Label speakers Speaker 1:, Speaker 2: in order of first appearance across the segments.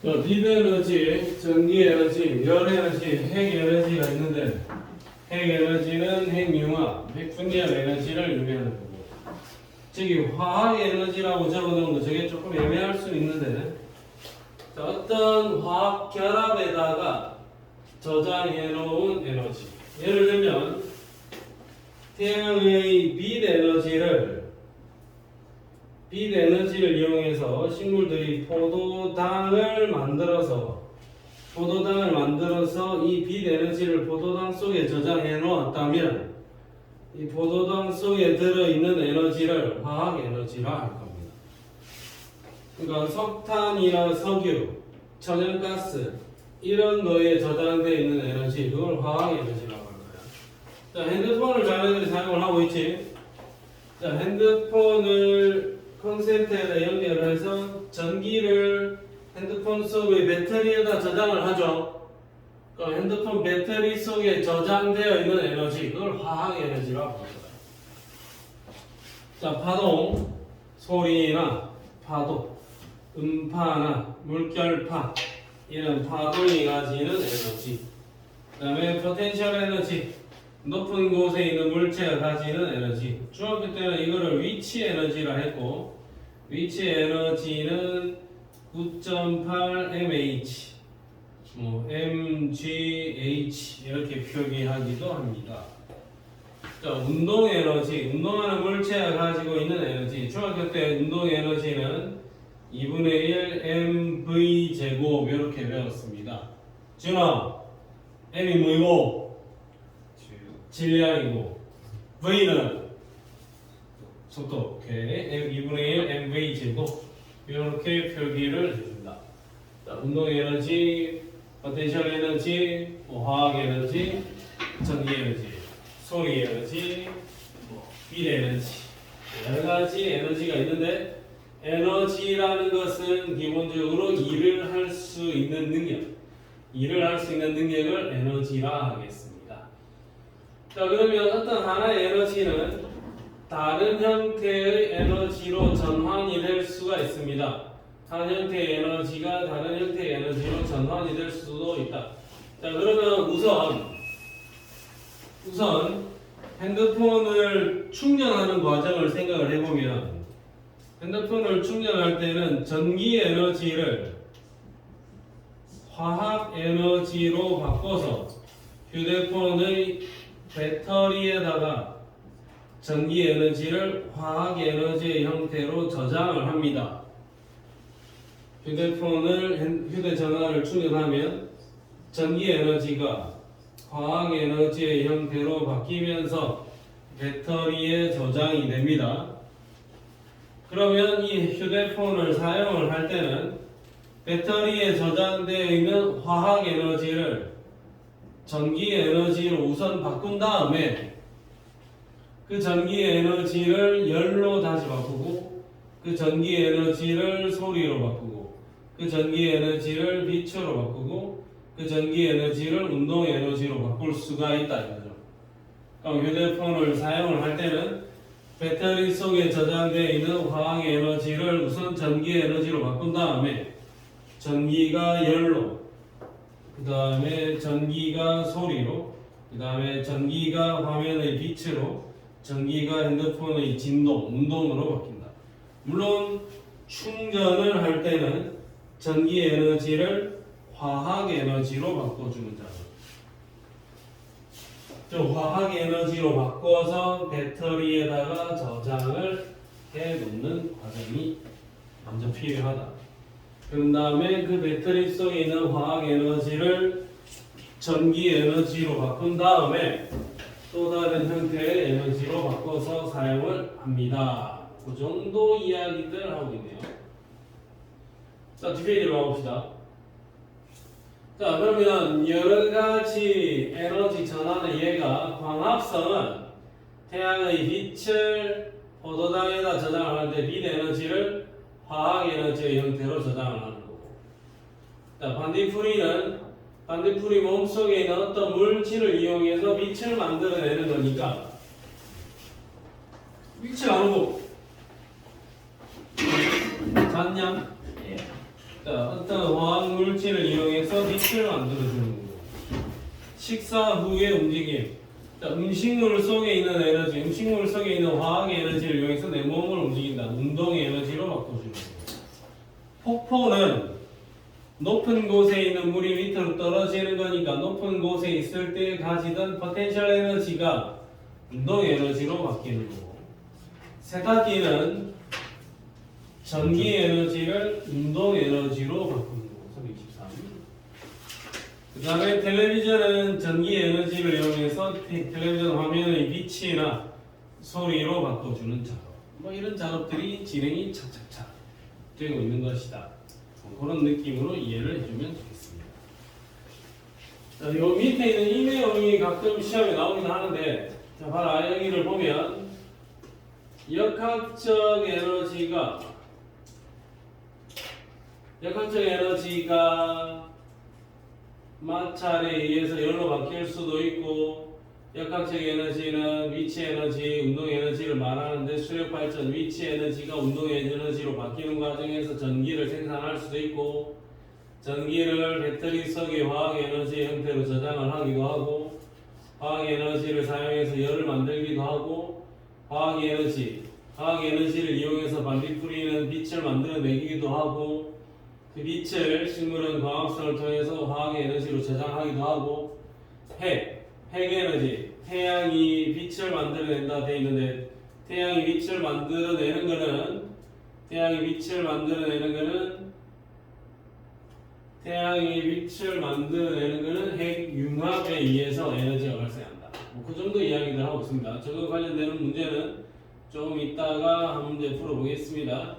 Speaker 1: 비대에너지, 전기에너지, 열에너지, 핵에너지가 있는데 핵에너지는 핵융합, 핵분열 에너지를 의미하는 거고 저기 화학에너지라고 적어놓은 거 저게 조금 애매할 수 있는데 자, 어떤 화학 결합에다가 저장해 놓은 에너지 예를 들면 태양의 빛 에너지를 이용해서 식물들이 포도당을 만들어서 이 빛 에너지를 포도당 속에 저장해 놓았다면 이 포도당 속에 들어있는 에너지를 화학 에너지라 할 겁니다. 그러니까 석탄이나 석유, 천연가스 이런 거에 저장되어 있는 에너지 그걸 화학 에너지라고 할 거야. 자, 핸드폰을 자네들이 사용을 하고 있지. 자, 핸드폰을 콘센트에다 연결을 해서 전기를 핸드폰 속의 배터리에다 저장을 하죠. 그럼 핸드폰 배터리 속에 저장되어 있는 에너지, 그걸 화학 에너지라고 합니다. 자, 파동, 소리나 파도, 음파나 물결파, 이런 파동이 가지는 에너지. 그 다음에 포텐셜 에너지, 높은 곳에 있는 물체가 가지는 에너지. 중학교 때는 이거를 위치 에너지라 했고, 위치 에너지는 9.8 mH, mgh 이렇게 표기하기도 합니다. 자, 운동 에너지, 운동하는 물체가 가지고 있는 에너지. 중학교 때 운동 에너지는 2분의 1 mv 제곱 이렇게 배웠습니다. 준아, m이 뭐이고? 질량이고 V는 속도. 오케이. 2분의 1 mv 제곱 이렇게 표기를 해줍니다. 자, 운동 에너지, 포텐셜 에너지, 화학 에너지, 전기 에너지, 소리 에너지, 빛 에너지 여러 가지 에너지가 있는데 에너지라는 것은 기본적으로 일을 할 수 있는 능력을 에너지라 하겠습니다. 자, 그러면 어떤 하나의 에너지는 다른 형태의 에너지로 전환이 될 수가 있습니다. 한 형태의 에너지가 다른 형태의 에너지로 전환이 될 수도 있다. 자, 그러면 우선 핸드폰을 충전하는 과정을 생각을 해보면 핸드폰을 충전할 때는 전기 에너지를 화학 에너지로 바꿔서 휴대폰의 배터리에다가 전기 에너지를 화학 에너지의 형태로 저장을 합니다. 휴대전화를 충전하면 전기 에너지가 화학 에너지의 형태로 바뀌면서 배터리에 저장이 됩니다. 그러면 이 휴대폰을 사용을 할 때는 배터리에 저장되어 있는 화학 에너지를 전기 에너지로 우선 바꾼 다음에 그 전기 에너지를 열로 다시 바꾸고 그 전기 에너지를 소리로 바꾸고 그 전기 에너지를 빛으로 바꾸고 그 전기 에너지를 운동 에너지로 바꿀 수가 있다 이거죠. 그럼 휴대폰을 사용을 할 때는 배터리 속에 저장되어 있는 화학 에너지를 우선 전기 에너지로 바꾼 다음에 전기가 열로, 그 다음에 전기가 소리로, 그 다음에 전기가 화면의 빛으로, 전기가 핸드폰의 진동, 운동으로 바뀐다. 물론 충전을 할 때는 전기 에너지를 화학 에너지로 바꿔주는 작업. 화학 에너지로 바꿔서 배터리에다가 저장을 해 놓는 과정이 먼저 필요하다. 그 다음에 그 배터리 속에 있는 화학 에너지를 전기 에너지로 바꾼 다음에 또 다른 형태의 에너지로 바꿔서 사용을 합니다. 그 정도 이야기들 하고 있네요. 자, 뒷페이지로 가봅시다. 자, 그러면 여러 가지 에너지 전환의 예가 광합성은 태양의 빛을 포도당에다 저장을 하는데 빛 에너지를 화학 에너지의 형태로 저장을 하는 거고. 자, 반딧불이 몸속에 있는 어떤 물질을 이용해서 빛을 만들어내는 거니까 빛을 안 오고 잤냐? 예. 자, 어떤 화학 물질을 이용해서 빛을 만들어주는 거고. 식사 후의 움직임. 자, 음식물 속에 있는 에너지, 음식물 속에 있는 화학의 에너지를 이용해서 내 몸을 움직인다. 운동의 에너지로 바꿔주는 거고. 폭포는 높은 곳에 있는 물이 밑으로 떨어지는 거니까 높은 곳에 있을 때 가지던 포텐셜 에너지가 운동 에너지로 바뀌는 거고, 세탁기는 전기 에너지를 운동 에너지로 바꾸는 거고. 323. 그 다음에 텔레비전은 전기 에너지를 이용해서 텔레비전 화면의 빛이나 소리로 바꿔주는 작업. 뭐 이런 작업들이 진행이 착착착 되고 있는 것이다. 그런 느낌으로 이해를 해주면 되겠습니다. 자, 요 밑에 있는 이 내용이 가끔 시험에 나오긴 하는데, 자, 바로 여기를 보면 역학적 에너지가 마찰에 의해서 열로 바뀔 수도 있고, 역학적 에너지는 위치 에너지, 운동 에너지를 말하는데 수력 발전 위치 에너지가 운동 에너지로 바뀌는 과정에서 전기를 생산할 수도 있고, 전기를 배터리 속의 화학 에너지 형태로 저장을 하기도 하고, 화학 에너지를 사용해서 열을 만들기도 하고, 화학 에너지를 이용해서 반딧불이는 빛을 만들어내기도 하고, 그 빛을 식물은 광합성을 통해서 화학 에너지로 저장하기도 하고, 핵 에너지, 태양이 빛을 만들어낸다 돼 있는데, 태양이 빛을 만들어내는 거는 핵융합에 의해서 에너지가 발생한다. 그 정도 이야기를 하고 있습니다. 저거 관련되는 문제는 좀 이따가 한 문제 풀어보겠습니다.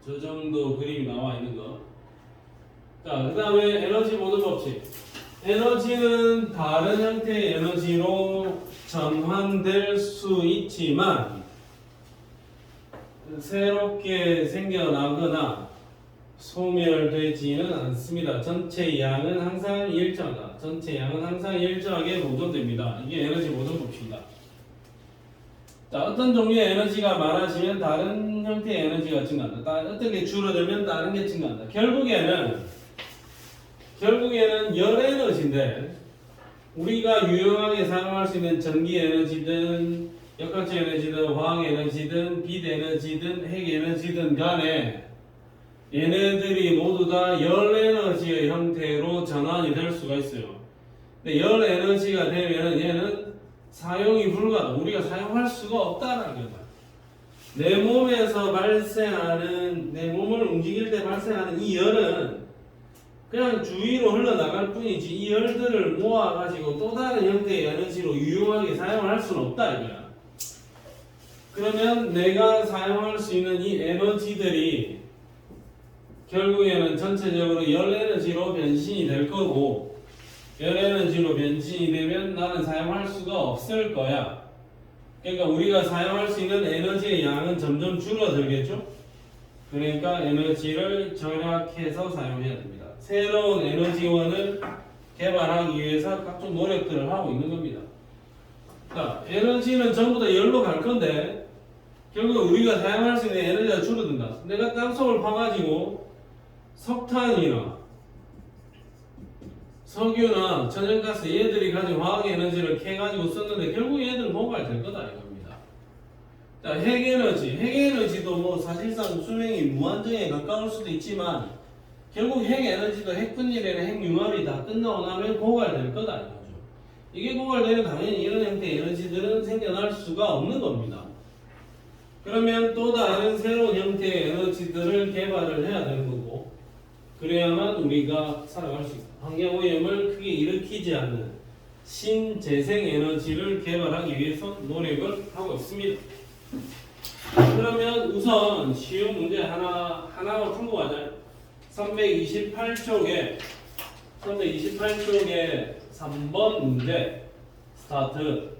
Speaker 1: 저 정도 그림이 나와 있는 거. 자, 그 다음에 에너지 보존 법칙. 에너지는 다른 형태의 에너지로 전환될 수 있지만 새롭게 생겨나거나 소멸되지는 않습니다. 전체 양은 항상 일정하다. 전체 양은 항상 일정하게 보존됩니다. 이게 에너지 보존 법칙이다. 자, 어떤 종류의 에너지가 많아지면 다른 형태의 에너지가 증가한다. 어떤 게 줄어들면 다른 게 증가한다. 결국에는 열 에너지인데, 우리가 유용하게 사용할 수 있는 전기 에너지든 역학적 에너지든 화학 에너지든 빛 에너지든 핵 에너지든 간에 얘네들이 모두 다 열 에너지의 형태로 전환이 될 수가 있어요. 근데 열 에너지가 되면 얘는 사용이 불가하다. 우리가 사용할 수가 없다라는 거다. 내 몸에서 발생하는, 내 몸을 움직일 때 발생하는 이 열은 그냥 주위로 흘러나갈 뿐이지, 이 열들을 모아가지고 또 다른 형태의 에너지로 유용하게 사용할 수는 없다 이거야. 그러면 내가 사용할 수 있는 이 에너지들이 결국에는 전체적으로 열 에너지로 변신이 될 거고, 열 에너지로 변신이 되면 나는 사용할 수가 없을 거야. 그러니까 우리가 사용할 수 있는 에너지의 양은 점점 줄어들겠죠? 그러니까 에너지를 절약해서 사용해야 됩니다. 새로운 에너지원을 개발하기 위해서 각종 노력들을 하고 있는 겁니다. 자, 에너지는 전부 다 열로 갈 건데 결국 우리가 사용할 수 있는 에너지가 줄어든다. 내가 땅속을 파가지고 석탄이나 석유나 천연가스 얘들이 가진 화학 에너지를 캐가지고 썼는데 결국 얘들은 고갈될 거다 이겁니다. 자, 핵에너지도 뭐 사실상 수명이 무한정에 가까울 수도 있지만 결국 핵에너지도 핵분열이나 핵융합이 다 끝나고 나면 고갈될 거다 이거죠. 이게 고갈되면 당연히 이런 형태의 에너지들은 생겨날 수가 없는 겁니다. 그러면 또 다른 새로운 형태의 에너지들을 개발을 해야 되는 거고, 그래야만 우리가 살아갈 수 있다. 환경오염을 크게 일으키지 않는 신재생 에너지를 개발하기 위해서 노력을 하고 있습니다. 그러면 우선 쉬운 문제 하나만 풀고 가자. 328쪽에 3번 문제 스타트.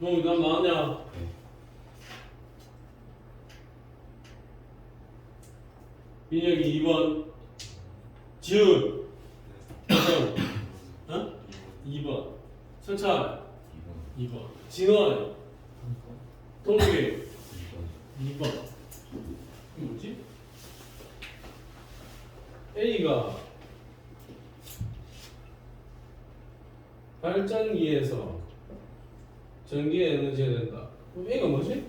Speaker 1: 뭐 답 나왔냐? 민혁이 2번. 지훈. 어? 2번. 선찰. 2번. 진원. 동규. 2번. 이게 뭐지? A가 발전기에서 전기 에너지가 된다. 그럼 A가 뭐지?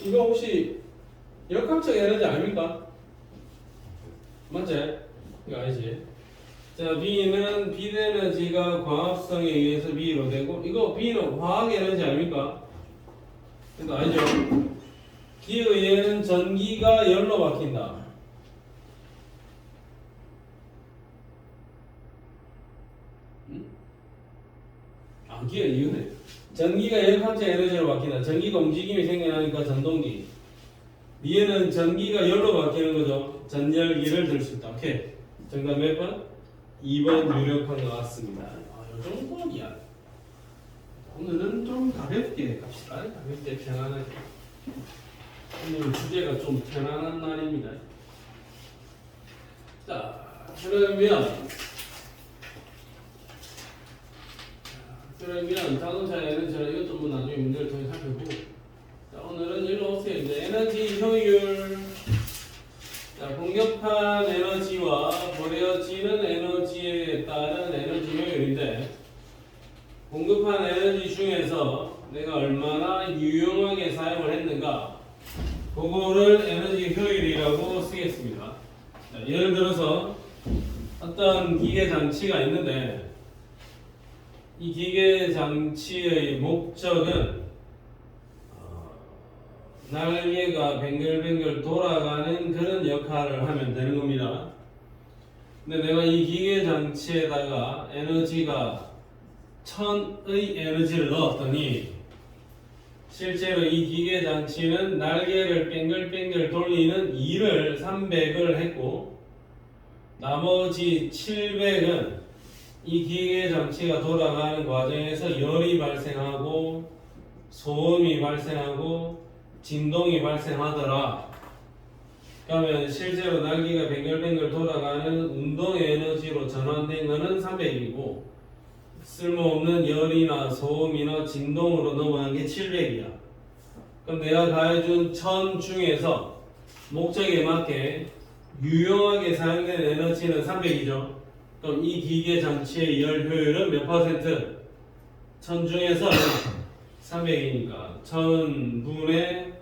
Speaker 1: 이거 혹시 역학적 에너지 아닙니까? 맞지? 이거 아니지? 자, B는 비대에너지가 광합성에 의해서 B로 되고, 이거 B는 화학 에너지 아닙니까? 이거 아니죠? 기의에는 전기가 열로 바뀐다. 기회 이유네. 전기가 역학적 에너지로 바뀐다. 전기가 움직임이 생겨나니까 전동기. 위에는 전기가 열로 바뀌는 거죠. 전열기를 들 수 있다. 오케이. 정답 몇 번? 2번 유력한 것 같습니다. 요 정도야. 오늘은 좀 가볍게 갑시다. 가볍게 편안하게. 오늘 주제가 좀 편안한 날입니다. 자, 그러면 자동차에는 저는 이것 좀 나중에 문제를 통해 살펴보고, 자, 오늘은 일로 오세요. 이제 에너지 효율. 자, 공급한 에너지와 버려지는 에너지에 따른 에너지 효율인데, 공급한 에너지 중에서 내가 얼마나 유용하게 사용을 했는가, 그거를 에너지 효율이라고 쓰겠습니다. 자, 예를 들어서 어떤 기계 장치가 있는데, 이 기계 장치의 목적은 날개가 뱅글뱅글 돌아가는 그런 역할을 하면 되는 겁니다. 근데 내가 이 기계 장치에다가 에너지가 1000의 에너지를 넣었더니 실제로 이 기계 장치는 날개를 뱅글뱅글 돌리는 2를 300을 했고, 나머지 700은 이 기계 장치가 돌아가는 과정에서 열이 발생하고 소음이 발생하고 진동이 발생하더라. 그러면 실제로 날개가 뱅글뱅글 돌아가는 운동의 에너지로 전환된 것은 300이고, 쓸모없는 열이나 소음이나 진동으로 넘어간 게 700이야. 그럼 내가 가해준 1000 중에서 목적에 맞게 유용하게 사용된 에너지는 300이죠. 그럼 이 기계 장치의 열 효율은 몇 퍼센트? 1000 중에서 300이니까 1000분의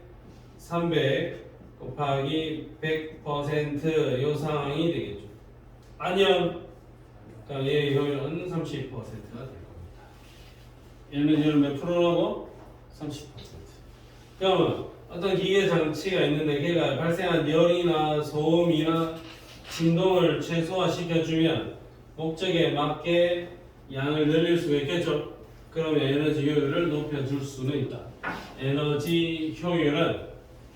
Speaker 1: 300 곱하기 100% 요 상황이 되겠죠. 아니면 그러니까 얘의 효율은 30%가 될 겁니다. 에너지를 몇 프로라고? 30%. 그러면 어떤 기계 장치가 있는데 걔가 발생한 열이나 소음이나 진동을 최소화시켜주면 목적에 맞게 양을 늘릴 수가 있겠죠. 그러면 에너지 효율을 높여줄 수는 있다. 에너지 효율은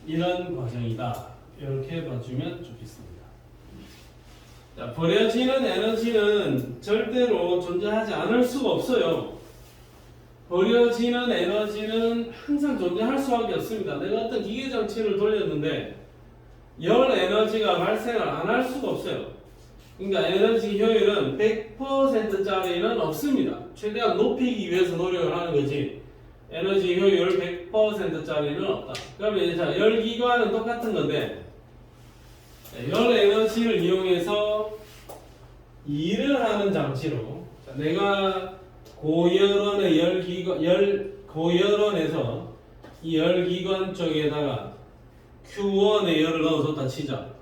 Speaker 1: 이런 과정이다. 이렇게 봐주면 좋겠습니다. 자, 버려지는 에너지는 절대로 존재하지 않을 수가 없어요. 버려지는 에너지는 항상 존재할 수밖에 없습니다. 내가 어떤 기계 장치를 돌렸는데 열 에너지가 발생을 안 할 수가 없어요. 그러니까 에너지 효율은 100%짜리는 없습니다. 최대한 높이기 위해서 노력을 하는 거지. 에너지 효율 100%짜리는 없다. 그러면 이제 자, 열기관은 똑같은 건데, 열 에너지를 이용해서 일을 하는 장치로, 자, 내가 고열원의 고열원에서 이 열기관 쪽에다가 Q1의 열을 넣어줬다 치자.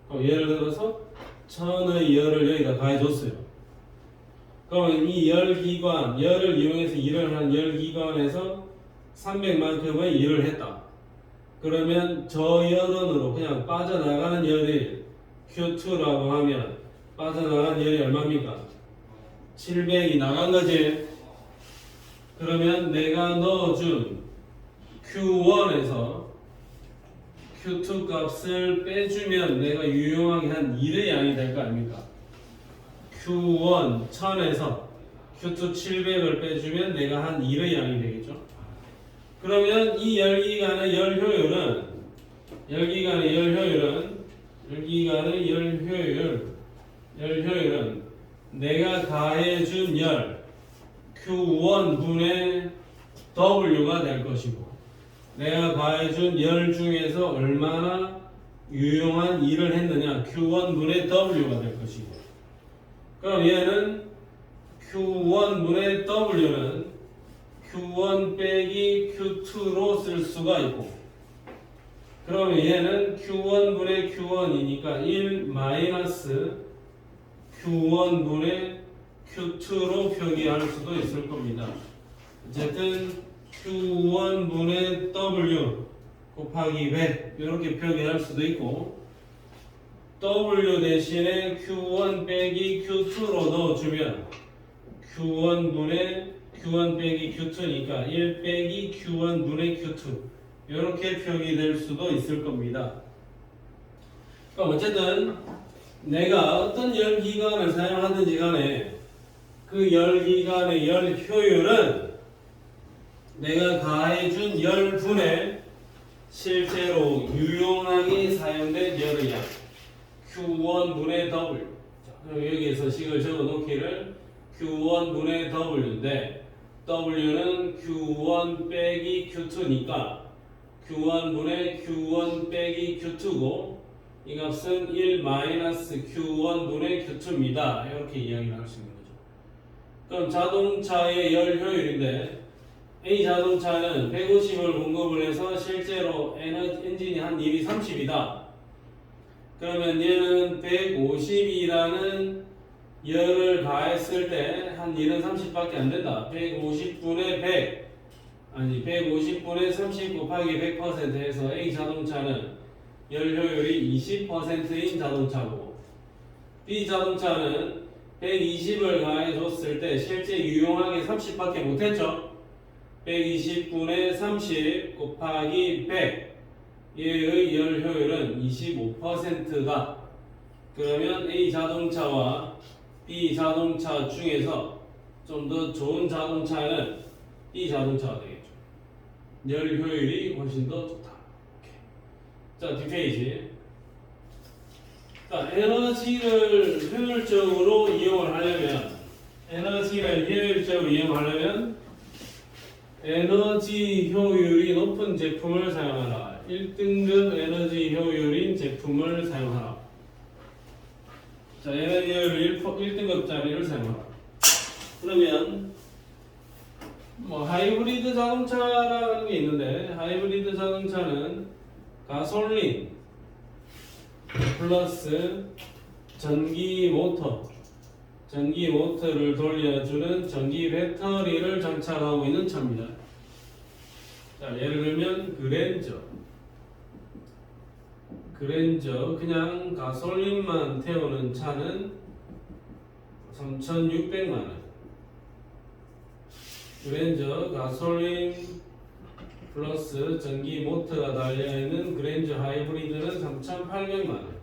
Speaker 1: 그럼 예를 들어서 1000의 열을 여기다 가해줬어요. 그러면 이 열기관, 열을 이용해서 일을 하는 열기관에서 300만큼의 일을 했다. 그러면 저 열원으로 그냥 빠져나가는 열이 Q2라고 하면 빠져나가는 열이 얼마입니까? 700이 나간 거지. 그러면 내가 넣어준 Q1에서 Q2 값을 빼주면 내가 유용하게 한 1의 양이 될 거 아닙니까? Q1 1000에서 Q2 700을 빼주면 내가 한 1의 양이 되겠죠. 그러면 이 열기관의 열효율은 내가 가해준 열 Q1분의 W가 될 것이고, 내가 가해준 열 중에서 얼마나 유용한 일을 했느냐 Q1분의 W가 될 것이고, 그럼 얘는 Q1분의 W는 Q1 빼기 Q2로 쓸 수가 있고, 그러면 얘는 Q1분의 Q1이니까 1 마이너스 Q1분의 Q2로 표기할 수도 있을 겁니다. 어쨌든 Q1분의 W 곱하기 100 이렇게 표기할 수도 있고, W 대신에 Q1 빼기 Q2로 넣어주면 Q1 빼기 Q2니까 1 빼기 Q1분의 Q2 이렇게 표기될 수도 있을 겁니다. 그럼 어쨌든 내가 어떤 열기관을 사용하든지 간에 그 열기관의 열효율은 내가 가해준 열분의 실제로 유용하게 사용된 열의 양 Q1분의 W. 자, 그럼 여기에서 식을 적어 놓기를 Q1분의 W인데 W는 Q1 빼기 Q2니까 Q1분의 Q1 빼기 Q2고, 이 값은 1 마이너스 Q1분의 Q2입니다. 이렇게 이야기를 할 수 있는 거죠. 그럼 자동차의 열 효율인데 A 자동차는 150을 공급을 해서 실제로 엔진이 한 일이 30이다. 그러면 얘는 150이라는 열을 가했을 때 한 일은 30밖에 안 된다. 150분의 100 아니 150분의 30 곱하기 100% 해서 A 자동차는 열 효율이 20%인 자동차고, B 자동차는 120을 가해줬을 때 실제 유용하게 30밖에 못했죠. 120분의 30 곱하기 100 얘의 열 효율은 25%다. 그러면 A 자동차와 B 자동차 중에서 좀 더 좋은 자동차는 B 자동차가 되겠죠. 열 효율이 훨씬 더 좋다. 자, 뒷페이지. 자, 에너지를 효율적으로 이용을 하려면 에너지 효율이 높은 제품을 사용하라. 1등급 에너지 효율인 제품을 사용하라. 자, 에너지 효율 1등급짜리를 사용하라. 그러면 하이브리드 자동차라는 게 있는데, 하이브리드 자동차는 가솔린 플러스 전기 모터를 돌려주는 전기 배터리를 장착하고 있는 차입니다. 자, 예를 들면 그랜저 그냥 가솔린만 태우는 차는 3,600만원. 그랜저 가솔린 플러스 전기 모터가 달려있는 그랜저 하이브리드는 3,800만원.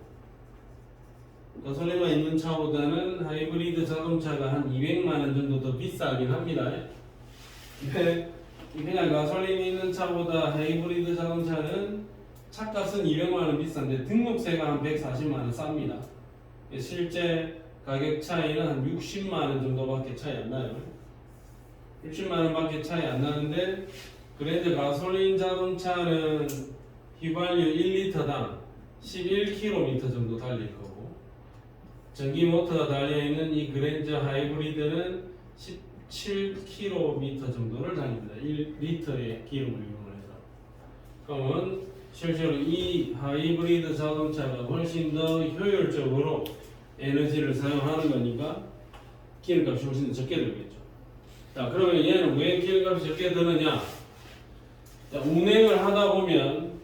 Speaker 1: 가솔린만 있는 차보다는 하이브리드 자동차가 한 200만원 정도 더 비싸긴 합니다. 근데 그냥 가솔린이 있는 차보다 하이브리드 자동차는 차값은 200만원 비싼데 등록세가 한 140만원 쌉니다. 실제 가격 차이는 한 60만원 정도밖에 차이 안 나요. 60만원 밖에 차이 안 나는데, 그랜저 가솔린 자동차는 휘발유 1리터당 11km 정도 달릴 거고, 전기 모터가 달려있는 이 그랜저 하이브리드는 17km 정도를 달립니다. 1리터의 기름을 이용해서. 그러면 실제로 이 하이브리드 자동차가 훨씬 더 효율적으로 에너지를 사용하는 거니까 기름값이 훨씬 더 적게 들겠죠. 자, 그러면 얘는 왜 기름값이 적게 드느냐? 자, 운행을 하다 보면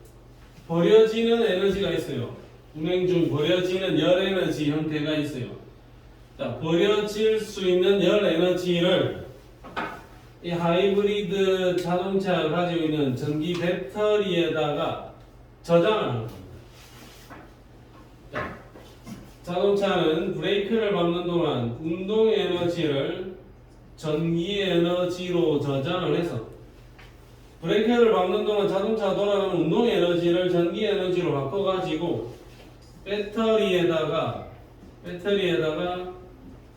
Speaker 1: 버려지는 에너지가 있어요. 운행 중 버려지는 열 에너지 형태가 있어요. 자, 버려질 수 있는 열 에너지를 이 하이브리드 자동차가 가지고 있는 전기 배터리에다가 저장을 하는 겁니다. 자, 자동차는 브레이크를 밟는 동안 운동 에너지를 전기 에너지로 저장을 해서 브레이크를 밟는 동안 자동차 돌아가는 운동 에너지를 전기 에너지로 바꿔가지고 배터리에다가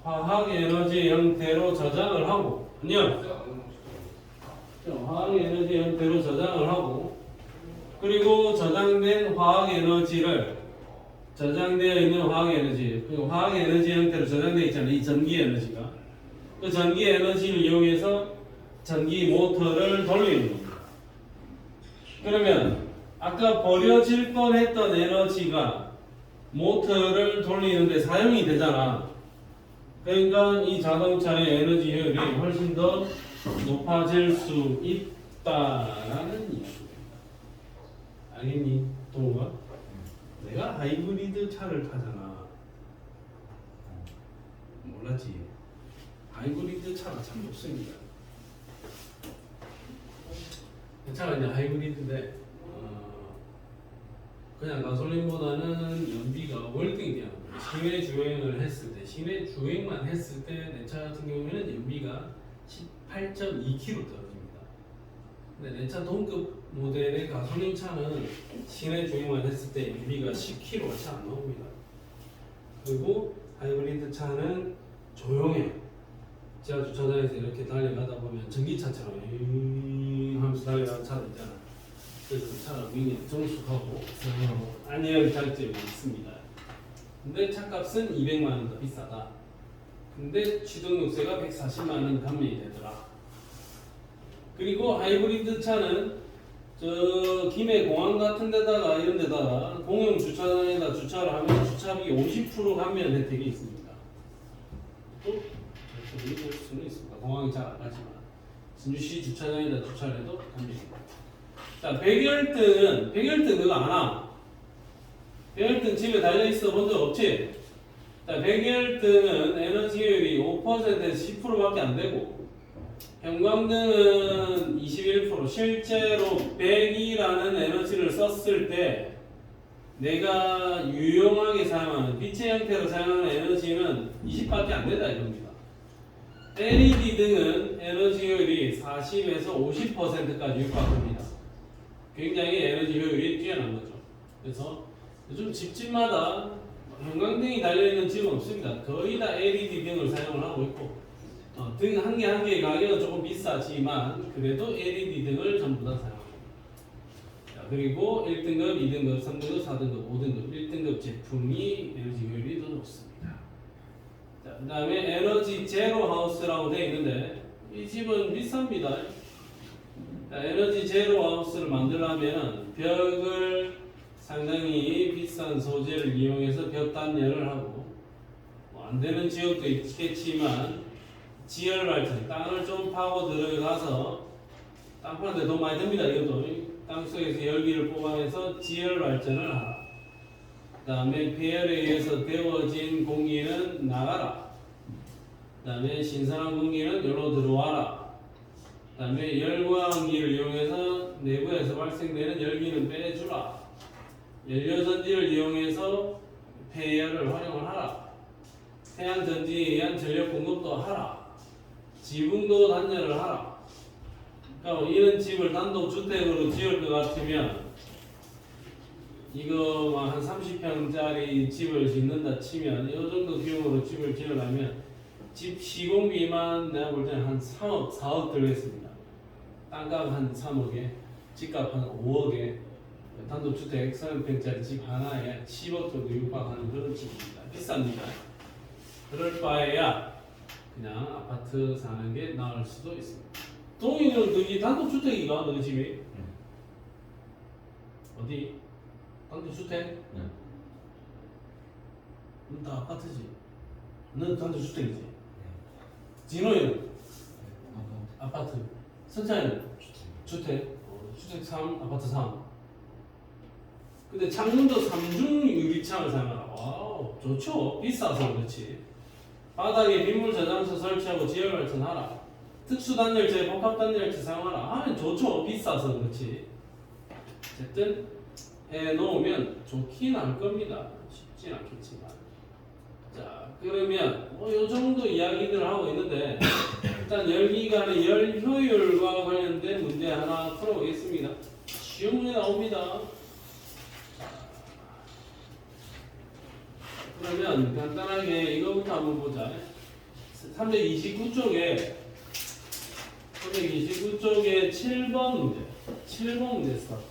Speaker 1: 화학 에너지 형태로 저장을 하고 아니요 화학 에너지 형태로 저장을 하고 그리고 저장된 화학 에너지를 저장되어 있는 화학 에너지 그리고 화학 에너지 형태로 저장되어 있잖아요. 이 전기 에너지가 그 전기 에너지를 이용해서 전기 모터를 돌리는 겁니다. 그러면 아까 버려질 뻔했던 에너지가 모터를 돌리는데 사용이 되잖아. 그러니까 이 자동차의 에너지 효율이 훨씬 더 높아질 수 있다라는 이야기입니다. 알겠니, 동우가? 내가 하이브리드 차를 타잖아. 몰랐지? 하이브리드 차가 참 좋습니다. 이 차가 이제 하이브리드인데 그냥 가솔린보다는 연비가 월등히 뛰어납니다. 시내 주행을 했을 때, 시내 주행만 했을 때 내 차 같은 경우에는 연비가 18.2km 떨어집니다. 근데 내 차 동급 모델의 가솔린 차는 시내 주행만 했을 때 연비가 10km가 채 안 나옵니다. 그리고 하이브리드 차는 조용해요. 지하 주차장에서 이렇게 달려가다 보면 전기차처럼 하면서 달려가는 차도 있잖아. 그래서 차가 굉장히 정숙하고 안녕 장점이 있습니다. 근데 차값은 200만 원 더 비싸다. 근데 취등록세가 140만 원 감면이 되더라. 그리고 하이브리드 차는 저 김해 공항 같은 데다가 이런 데다가 공영 주차장에다 주차를 하면 주차비 50% 감면 혜택이 있습니다. 또 이렇게 볼 수는 있습니다. 공항이 잘 안 가지만 진주시 주차장에다 주차를 해도 감면입니다. 자, 백열등 너가 안 와. 백열등 집에 달려있어 본 적 없지? 자, 백열등은 에너지 효율이 5%에서 10%밖에 안 되고 형광등은 21%. 실제로 100이라는 에너지를 썼을 때 내가 유용하게 사용하는 빛의 형태로 사용하는 에너지는 20밖에 안 된다 이겁니다. LED 등은 에너지 효율이 40에서 50%까지 육박합니다. 굉장히 에너지 효율이 뛰어난 거죠. 그래서 요즘 집집마다 형광등이 달려있는 집은 없습니다. 거의 다 LED 등을 사용을 하고 있고 등 한 개 한 개의 가격은 조금 비싸지만 그래도 LED 등을 전부 다 사용합니다. 자, 그리고 1등급, 2등급, 3등급, 4등급, 5등급, 1등급 제품이 에너지 효율이 더 좋습니다. 자, 그 다음에 에너지 제로 하우스라고 되어 있는데 이 집은 비쌉니다. 자, 에너지 제로 하우스를 만들려면 벽을 상당히 비싼 소재를 이용해서 벽 단열을 하고 안 되는 지역도 있겠지만 지열 발전, 땅을 좀 파고 들어가서 땅 파는데 돈 많이 듭니다. 이것도 땅속에서 열기를 뽑아내서 지열 발전을 하라. 그 다음에 폐열에 의해서 데워진 공기는 나가라. 그 다음에 신선한 공기는 여기로 들어와라. 그 다음에 열광기를 이용해서 내부에서 발생되는 열기는 빼주라. 연료전지를 이용해서 폐열을 활용을 하라. 태양전지에 의한 전력 공급도 하라. 지붕도 단열을 하라. 그러니까 이런 집을 단독주택으로 지을 것 같으면 이거 한 30평짜리 집을 짓는다 치면 이 정도 규모로 집을 지으려면 집 시공비만 내가 볼 때는 한 3억, 4억 들겠습니다. 땅값 한 3억에 집값 한 5억에 단독주택 30평짜리 집 하나에 10억 정도 육박하는 그런 집입니다. 비쌉니다. 그럴 바에야 그냥 아파트 사는 게 나을 수도 있습니다. 동이는 그게 단독주택이가 너 집이? 어디? 단독주택? 넌 다 아파트지? 넌 단독주택이지? 진호이는? 아파트. 선창이는? 주택. 주택 3, 아파트 3. 근데 창문도 3중 유리창을 사용하라. 와우, 좋죠? 비싸서 그렇지. 바닥에 빗물 저장소 설치하고 지열 발전하라. 특수 단열재, 복합 단열재 사용하라. 하면 좋죠? 비싸서 그렇지. 어쨌든 해놓으면 좋긴 할 겁니다. 쉽진 않겠지만. 자, 그러면 요 정도 이야기들 하고 있는데 일단 열기관의 열 효율과 관련된 문제 하나 풀어보겠습니다. 쉬운 문제 나옵니다. 그러면 간단하게 이거부터 한번 보자. 329쪽에 7번 문제. 7번 문제 스타트.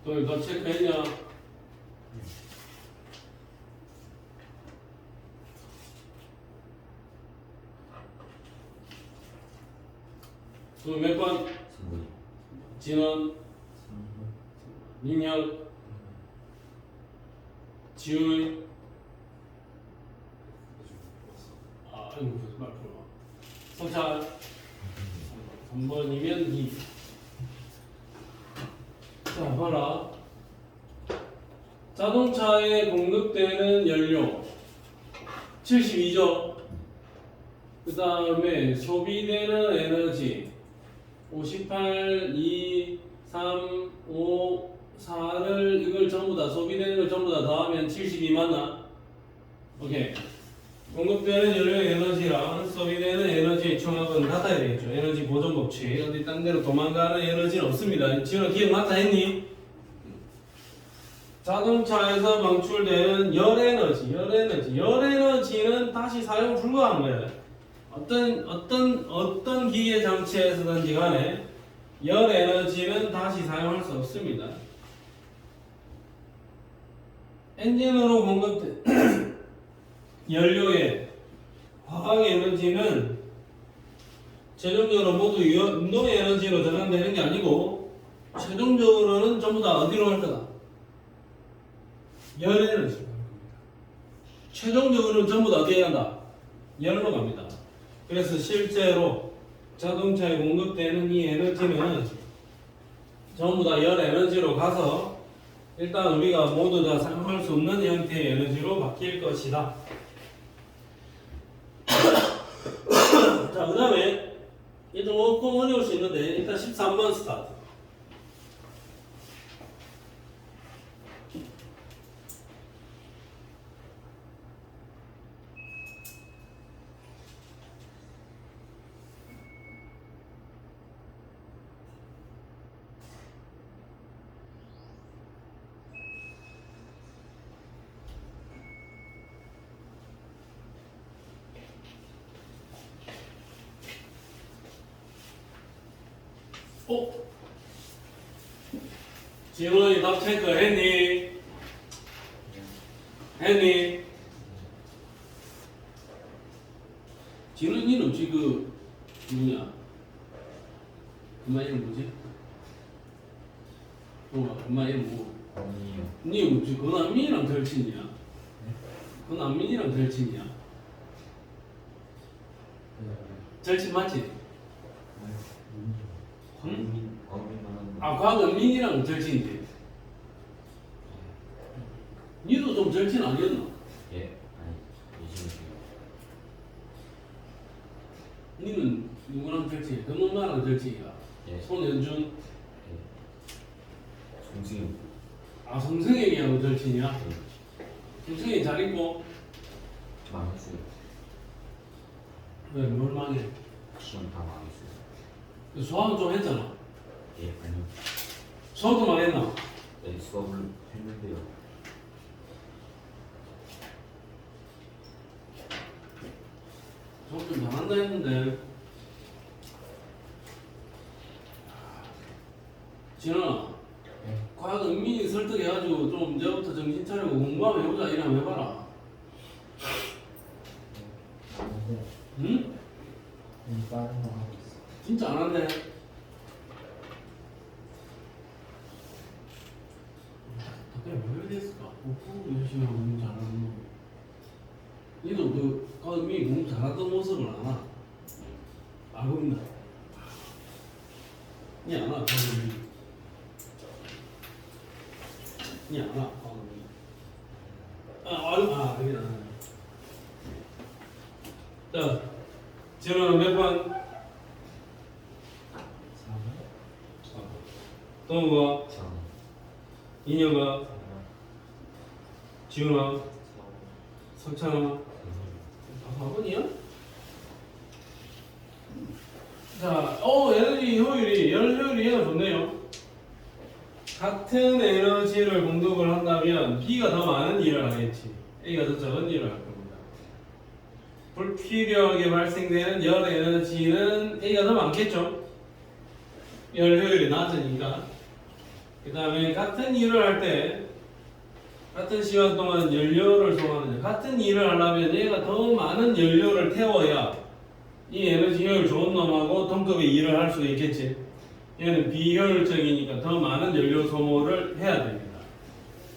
Speaker 1: 또 이거 체크했냐? 또 몇 번? 진원, 민혁, 지훈. 이거 무슨 말 풀어? 성찬. 3번이면 2. 자, 봐라. 자동차에 공급되는 연료 72죠. 그 다음에 소비되는 에너지 58, 2, 3, 5, 4를 이걸 전부 다 소비되는 걸 전부 다 더하면 72 맞나? 오케이. 공급되는 연료의 에너지랑 소비되는 에너지의 총합은 같아야 되겠죠. 에너지 보존 법칙. 어디 딴 데로 도망가는 에너지는 없습니다. 지금 기억났다 했니? 자동차에서 방출되는 열에너지는 다시 사용 불가한 거예요. 어떤 기계 장치에서든지 간에 열에너지는 다시 사용할 수 없습니다. 엔진으로 공급된 연료의 화학 에너지는 최종적으로 모두 운동 에너지로 전환되는 게 아니고 최종적으로는 전부 다 어디로 갈 거다? 열 에너지로 갑니다. 최종적으로는 전부 다 어디에 간다? 열로 갑니다. 그래서 실제로 자동차에 공급되는 이 에너지는 전부 다 열 에너지로 가서 일단 우리가 모두 다 사용할 수 없는 형태의 에너지로 바뀔 것이다. 자, 그 다음에 이게 좀 어려울 수 있는데 일단 13번 스타트. 지훈이 답 체크 했니? 했니? 지훈이는 혹시 누구냐? 엄마 이름 뭐지? 엄마 이름 뭐? 니 혹시 권한민이랑 절친이야? 권한민이랑 절친이야? 절친 맞지? 응? 광은민이랑 절친이지. 니도 좀 절친 아니었나?
Speaker 2: 예, 아니,
Speaker 1: 니는 누구랑 절친이야? 금엄마랑 절친이야?
Speaker 2: 예.
Speaker 1: 손현준?
Speaker 2: 예. 송승우.
Speaker 1: 성승행이하고 절친이야?
Speaker 2: 예.
Speaker 1: 성승행이 잘 있고?
Speaker 2: 망했어요.
Speaker 1: 왜? 뭘 망해?
Speaker 2: 시험 다 망했어요.
Speaker 1: 수학은 좀 했잖아.
Speaker 2: 예, 아니요.
Speaker 1: 수학도 망했나?
Speaker 2: 네, 수업을 했는데요.
Speaker 1: 수학 좀 잘한다 했는데 진아, 과학 은민이 설득해가지고 좀 이제부터 정신 차리고 공부 한번 해보자. 이래 한번 해봐라.
Speaker 3: 근데
Speaker 1: 응?
Speaker 3: 빠른 거 하고 있어.
Speaker 1: 진짜 안 한대. 그래 왜 됐을까? 공부 열심히 하고 공부 잘하는 거. 니도 그 과학 은민이 공부 잘하던 모습을 아나? 알고 있나? 니 아나? 과학 은민이. 니 아나? 과학 은민이. 그게 나네. 자, 지현아 몇 번?
Speaker 3: 4번?
Speaker 1: 동우가,
Speaker 2: 참.
Speaker 1: 인혁아, 지훈아, 석찬아, 4번이야? 자, 에너지 효율이, 열 효율이 얘가 좋네요. 같은 에너지를 공급을 한다면 B가 더 많은 일을 하겠지. A가 더 적은 일을 할 겁니다. 불필요하게 발생되는 열 에너지는 A가 더 많겠죠. 열 효율이 낮으니까. 그 다음에 같은 일을 할 때 같은 시간 동안 연료를 소모하는 같은 일을 하려면 얘가 더 많은 연료를 태워야 이 에너지 효율 좋은 놈하고 동급의 일을 할 수 있겠지. 얘는 비효율적이니까 더 많은 연료 소모를 해야 됩니다.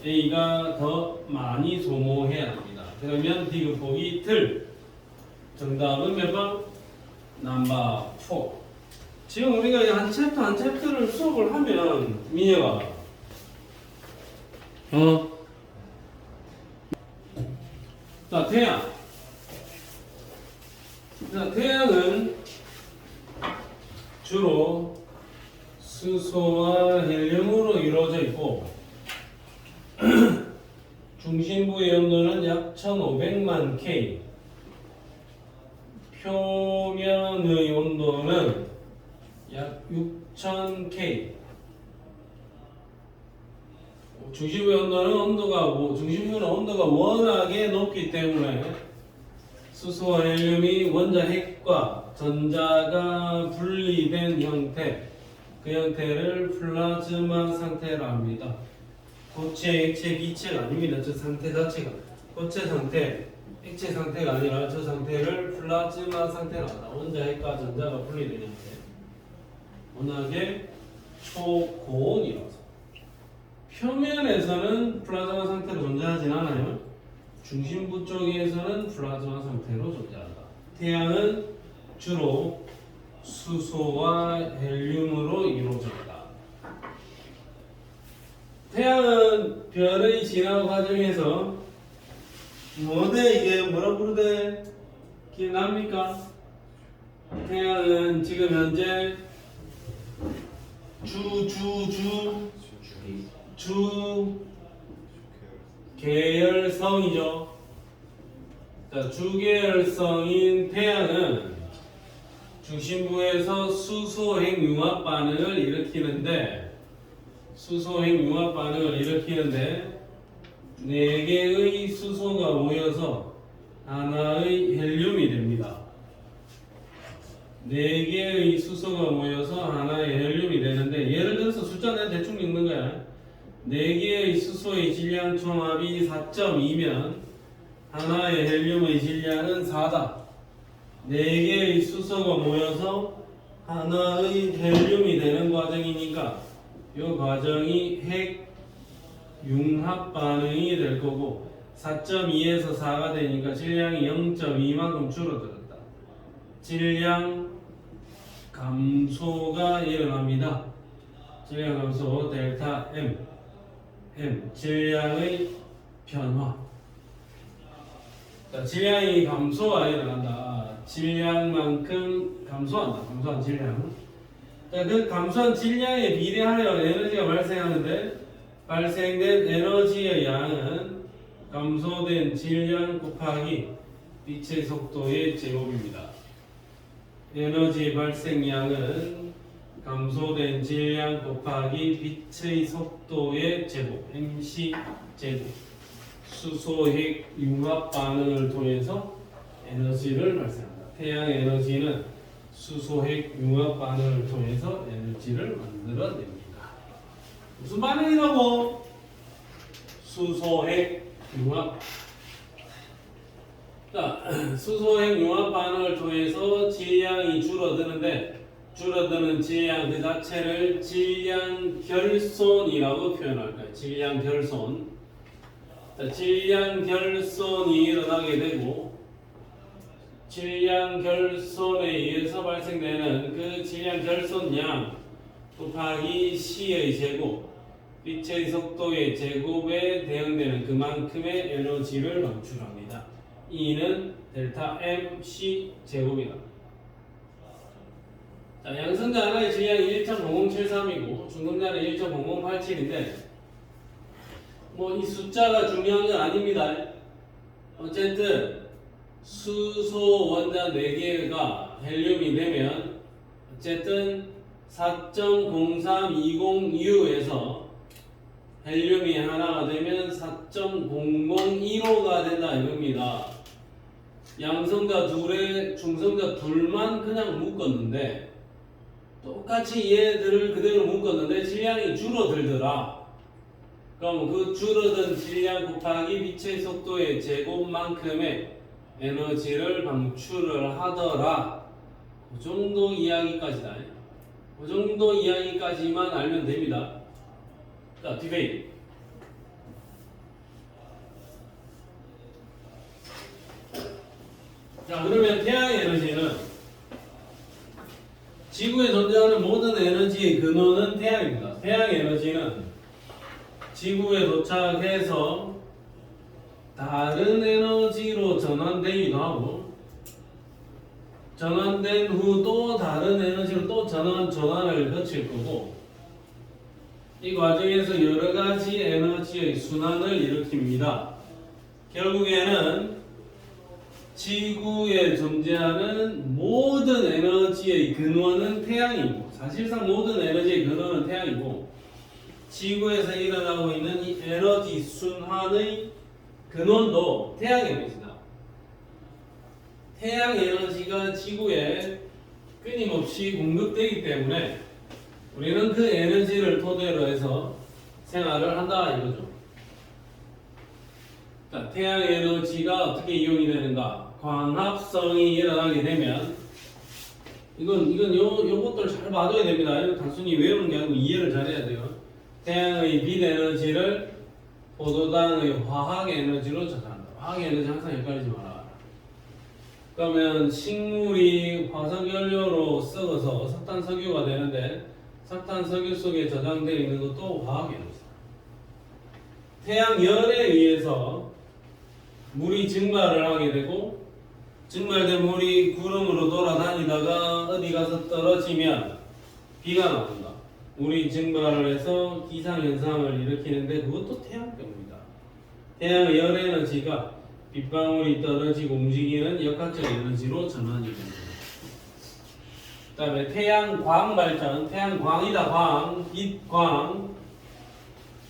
Speaker 1: A가 더 많이 소모해야 됩니다. 그러면 디귿 보기 틀. 정답은 몇 번? 넘버 4. 지금 우리가 한 챕터 한 챕터를 수업을 하면 민혁아 자 태양 자 태양은 주로 수소와 헬륨으로 이루어져 있고 중심부의 온도는 약 1500만 K 표면의 온도는 약 6000K. 중심부의 온도는 중심부는 온도가 워낙에 높기 때문에 수소와 헬륨이 원자 핵과 전자가 분리된 형태, 그 형태를 플라즈마 상태라 합니다. 고체, 액체, 기체가 아닙니다. 저 상태 자체가 고체 상태, 액체 상태가 아니라 저 상태를 플라즈마 상태라 한다. 원자 핵과 전자가 분리된 형태. 워낙에 초고온이라서 표면에서는 플라즈마 상태로 존재하진 않아요. 중심부 쪽에서는 플라즈마 상태로 존재한다. 태양은 주로 수소와 헬륨으로 이루어집니다. 태양은 별의 진화 과정에서 이게 뭐라 부르대? 기억납니까? 태양은 지금 현재 주 계열성이죠. 자, 주계열성인 태양은 중심부에서 수소핵 융합 반응을 일으키는데 4개의 수소가 모여서 하나의 헬륨이 됩니다. 4개의 수소가 모여서 하나의 헬륨이 되는데 예를 들어서 숫자 내가 대충 읽는 거야. 4개의 수소의 질량 총합이 4.2면 하나의 헬륨의 질량은 4다. 4개의 수소가 모여서 하나의 헬륨이 되는 과정이니까 이 과정이 핵 융합 반응이 될 거고 4.2에서 4가 되니까 질량이 0.2만큼 줄어들었다. 질량 감소가 일어납니다. 질량 감소 델타 M 질량의 변화. 자, 질량이 감소가 일어난다. 질량만큼 감소한다. 감소한 질량. 자, 그 감소한 질량에 비례하여 에너지가 발생하는데 발생된 에너지의 양은 감소된 질량 곱하기 빛의 속도의 제곱입니다. 에너지 발생량은 감소된 질량 곱하기 빛의 속도의 제곱 mc 제곱. 수소핵 융합 반응을 통해서 에너지를 발생한다. 태양 에너지는 수소핵 융합 반응을 통해서 에너지를 만들어냅니다. 무슨 반응이라고? 수소핵 융합. 자, 수소핵 융합 반응을 통해서 질량이 줄어드는데 줄어드는 질량 그 자체를 질량 결손이라고 표현할까요? 질량 결손. 자, 질량 결손이 일어나게 되고 질량 결손에 의해서 발생되는 그 질량 결손량 곱하기 C의 제곱 빛의 속도의 제곱에 대응되는 그만큼의 에너지를 방출합니다. E는 델타 MC 제곱이다. 자, 양성자 하나의 질량이 1.0073이고 중성자는 1.0087인데 뭐 이 숫자가 중요한 건 아닙니다. 어쨌든 수소 원자 4개가 헬륨이 되면 어쨌든 4.0320U에서 헬륨이 하나가 되면 4.0015가 된다 이겁니다. 양성자 둘에 중성자 둘만 그냥 묶었는데 똑같이 얘들을 그대로 묶었는데 질량이 줄어들더라. 그럼 그 줄어든 질량 곱하기 빛의 속도의 제곱만큼의 에너지를 방출을 하더라. 그 정도 이야기까지다. 그 정도 이야기까지만 알면 됩니다. 자, 디베이트. 자, 그러면 태양의 에너지는 지구에 존재하는 모든 에너지의 근원은 태양입니다. 태양의 에너지는 지구에 도착해서 다른 에너지로 전환되기도 하고 전환된 후 또 다른 에너지로 또 전환을 거칠 거고 이 과정에서 여러 가지 에너지의 순환을 일으킵니다. 결국에는 지구에 존재하는 모든 에너지의 근원은 태양이고 사실상 모든 에너지의 근원은 태양이고 지구에서 일어나고 있는 이 에너지 순환의 근원도 태양 에너지다. 태양 에너지가 지구에 끊임없이 공급되기 때문에 우리는 그 에너지를 토대로 해서 생활을 한다 이거죠. 자, 태양 에너지가 어떻게 이용이 되는가? 광합성이 일어나게 되면 요것들 잘 봐줘야 됩니다. 이거 단순히 외우는 게 아니고 이해를 잘해야 돼요. 태양의 빛 에너지를 포도당의 화학 에너지로 전환한다. 화학 에너지 항상 헷갈리지 마라. 그러면 식물이 화석 연료로 썩어서 석탄 석유가 되는데 석탄 석유 속에 저장되어 있는 것도 화학 에너지다. 태양 열에 의해서 물이 증발을 하게 되고 증발된 물이 구름으로 돌아다니다가 어디 가서 떨어지면 비가 나온다. 물이 증발을 해서 기상현상을 일으키는데 그것도 태양병입니다. 태양의 열 에너지가 빗방울이 떨어지고 움직이는 역학적 에너지로 전환이 됩니다. 그 다음에 태양광 발전, 태양광이다 광, 빛광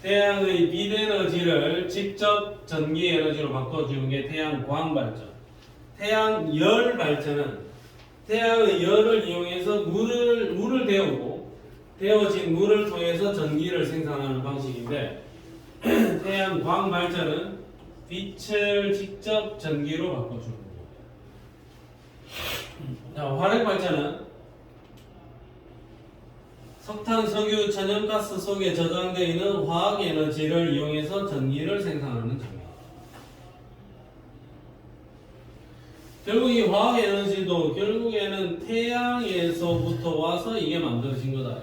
Speaker 1: 태양의 빛 에너지를 직접 전기 에너지로 바꿔주는 게 태양광 발전. 태양열 발전은 태양의 열을 이용해서 물을 데우고 데워진 물을 통해서 전기를 생산하는 방식인데 태양광 발전은 빛을 직접 전기로 바꿔주는 거고. 자, 화력 발전은 석탄, 석유, 천연가스 속에 저장되어 있는 화학 에너지를 이용해서 전기를 생산하는 장면. 결국 이 화학 에너지도 결국에는 태양에서부터 와서 이게 만들어진 거다.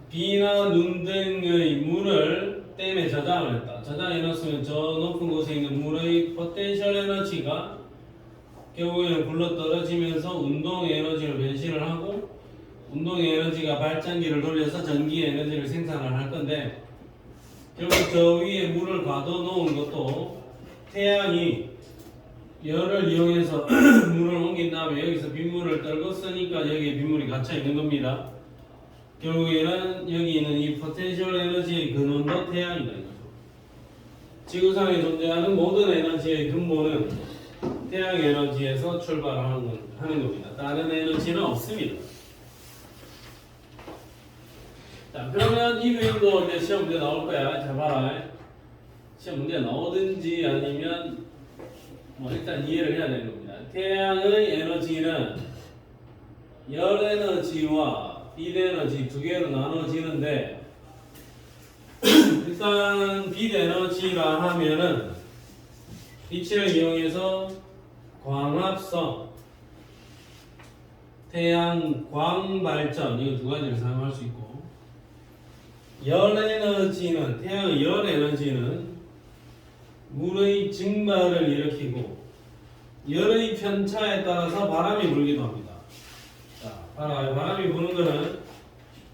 Speaker 1: 비나 눈 등의 물을 댐에 저장을 했다. 저장해 놓으면 저 높은 곳에 있는 물의 포텐셜 에너지가 결국에는 굴러 떨어지면서 운동 에너지로 변신을 하고 운동 에너지가 발전기를 돌려서 전기 에너지를 생산을 할 건데 결국 저 위에 물을 가둬놓은 것도 태양이 열을 이용해서 물을 옮긴 다음에 여기서 빗물을 떨고 쓰니까 여기에 빗물이 갇혀 있는 겁니다. 결국에는 여기 있는 이 포텐셜 에너지의 근원도 태양이다 이거죠. 지구상에 존재하는 모든 에너지의 근본은 태양 에너지에서 출발하는 겁니다. 다른 에너지는 없습니다. 자, 그러면 이 그림도 이제 시험 문제 나올 거야. 잘 봐라. 시험 문제 나오든지 아니면 뭐 일단 이해를 해야 되는 겁니다. 태양의 에너지는 열 에너지와 빛 에너지 두 개로 나눠지는데 일단 빛 에너지라 하면은 빛을 이용해서 광합성, 태양 광 발전 이 두 가지를 사용할 수 있고 열 에너지는 태양의 열 에너지는 물의 증발을 일으키고 열의 편차에 따라서 바람이 불기도 합니다. 자, 봐라. 바람이 부는 거는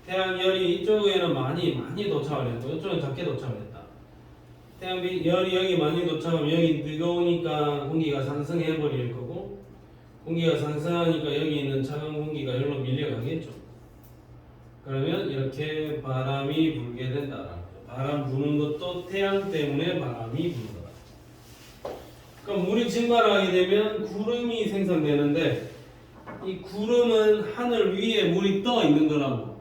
Speaker 1: 태양 열이 이쪽에는 많이 도착을 했고 이쪽은 작게 도착을 했다. 태양 열이 여기 많이 도착하면 여기 뜨거우니까 공기가 상승해 버릴 거고 공기가 상승하니까 여기 있는 차가운 공기가 열로 밀려가겠죠. 그러면 이렇게 바람이 불게 된다. 바람 부는 것도 태양 때문에 바람이 부는 거다. 그럼 물이 증발하게 되면 구름이 생성되는데 이 구름은 하늘 위에 물이 떠 있는 거라고.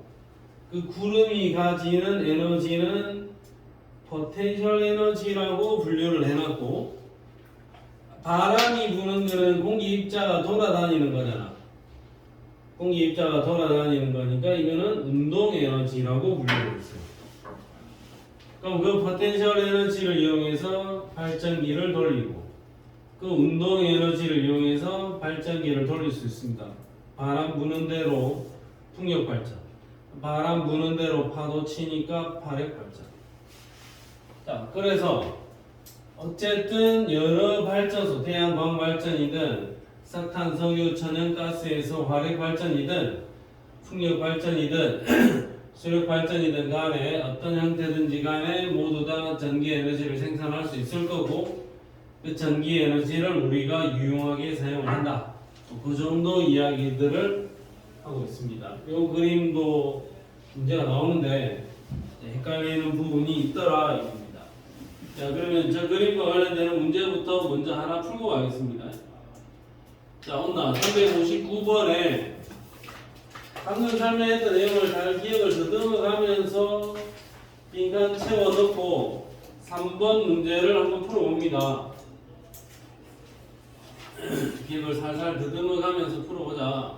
Speaker 1: 그 구름이 가지는 에너지는 포텐셜 에너지라고 분류를 해놨고 바람이 부는 거는 공기 입자가 돌아다니는 거잖아. 공기 입자가 돌아다니는 거니까 이거는 운동 에너지라고 분류를 했어요. 그럼 그 포텐셜 에너지를 이용해서 발전기를 돌리고 그 운동 에너지를 이용해서 발전기를 돌릴 수 있습니다. 바람 부는 대로 풍력 발전, 바람 부는 대로 파도 치니까 파력 발전. 자, 그래서 어쨌든 여러 발전소, 태양광 발전이든 석탄, 석유, 천연가스에서 화력 발전이든 풍력 발전이든 수력 발전이든 간에 어떤 형태든지 간에 모두 다 전기 에너지를 생산할 수 있을 거고 그 전기 에너지를 우리가 유용하게 사용한다. 그 정도 이야기들을 하고 있습니다. 이 그림도 문제가 나오는데 헷갈리는 부분이 있더라 이겁니다. 자, 그러면 저 그림과 관련되는 문제부터 먼저 하나 풀고 가겠습니다. 자, 온나 359번에 방금 설명했던 내용을 잘 기억을 더듬어 가면서 빈칸 채워 넣고 3번 문제를 한번 풀어봅니다. 기억을 살살 더듬어 가면서 풀어보자.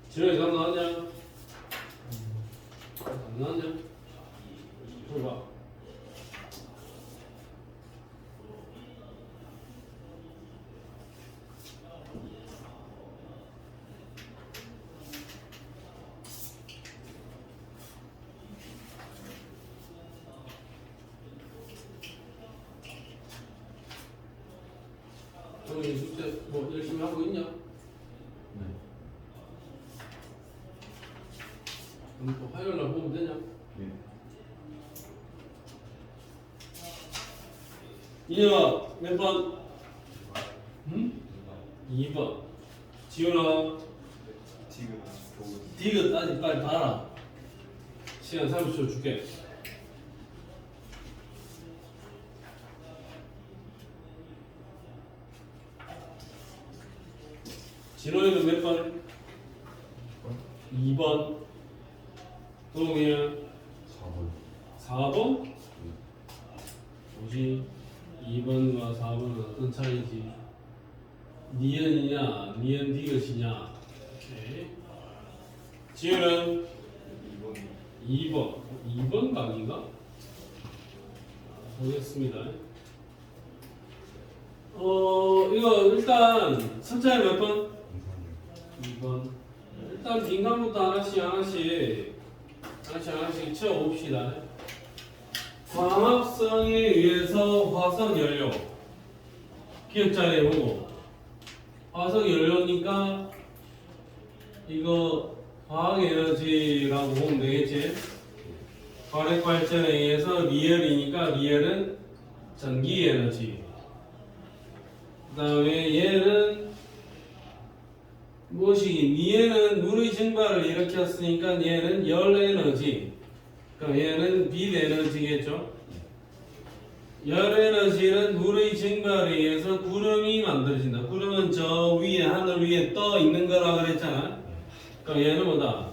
Speaker 1: 지렁이 감 나왔냐? 안 나왔냐? 저기 봐. 형이 숙제 뭐 열심히 하고 있냐?
Speaker 2: 네.
Speaker 1: 그럼 또 화요일 날 보면 되냐?
Speaker 2: 네.
Speaker 1: 이현아 몇 번? 응? 2번. 지훈아 디귿 따지 빨리 봐라. 시간 30초 줄게. 진호이는 몇 번? 2번. 동욱이는
Speaker 2: 4번.
Speaker 1: 4번? 뭐지? 2번과 4번은 어떤 차이지? 니은이냐, 니은 디귿이냐? 오케이. 지우는 2번. 2번 각인가? 보겠습니다. 이거 일단 선차이 몇 번? 2번. 일단 빈칸부터 하나씩 채워봅시다. 광합성에 의해서 화석 연료. 기억 잘 해보고. 화석 연료니까 이거 화학 에너지라고 보면 되겠지? 화력 발전에 의해서 리얼이니까 리얼은 전기 에너지. 그 다음에 얘는 무엇이기? 얘는 물의 증발을 일으켰으니까 얘는 열 에너지. 그럼 얘는 빛 에너지겠죠? 열 에너지는 물의 증발에 의해서 구름이 만들어진다. 구름은 저 위에 하늘 위에 떠 있는 거라 그랬잖아. 그럼 얘는 뭐다?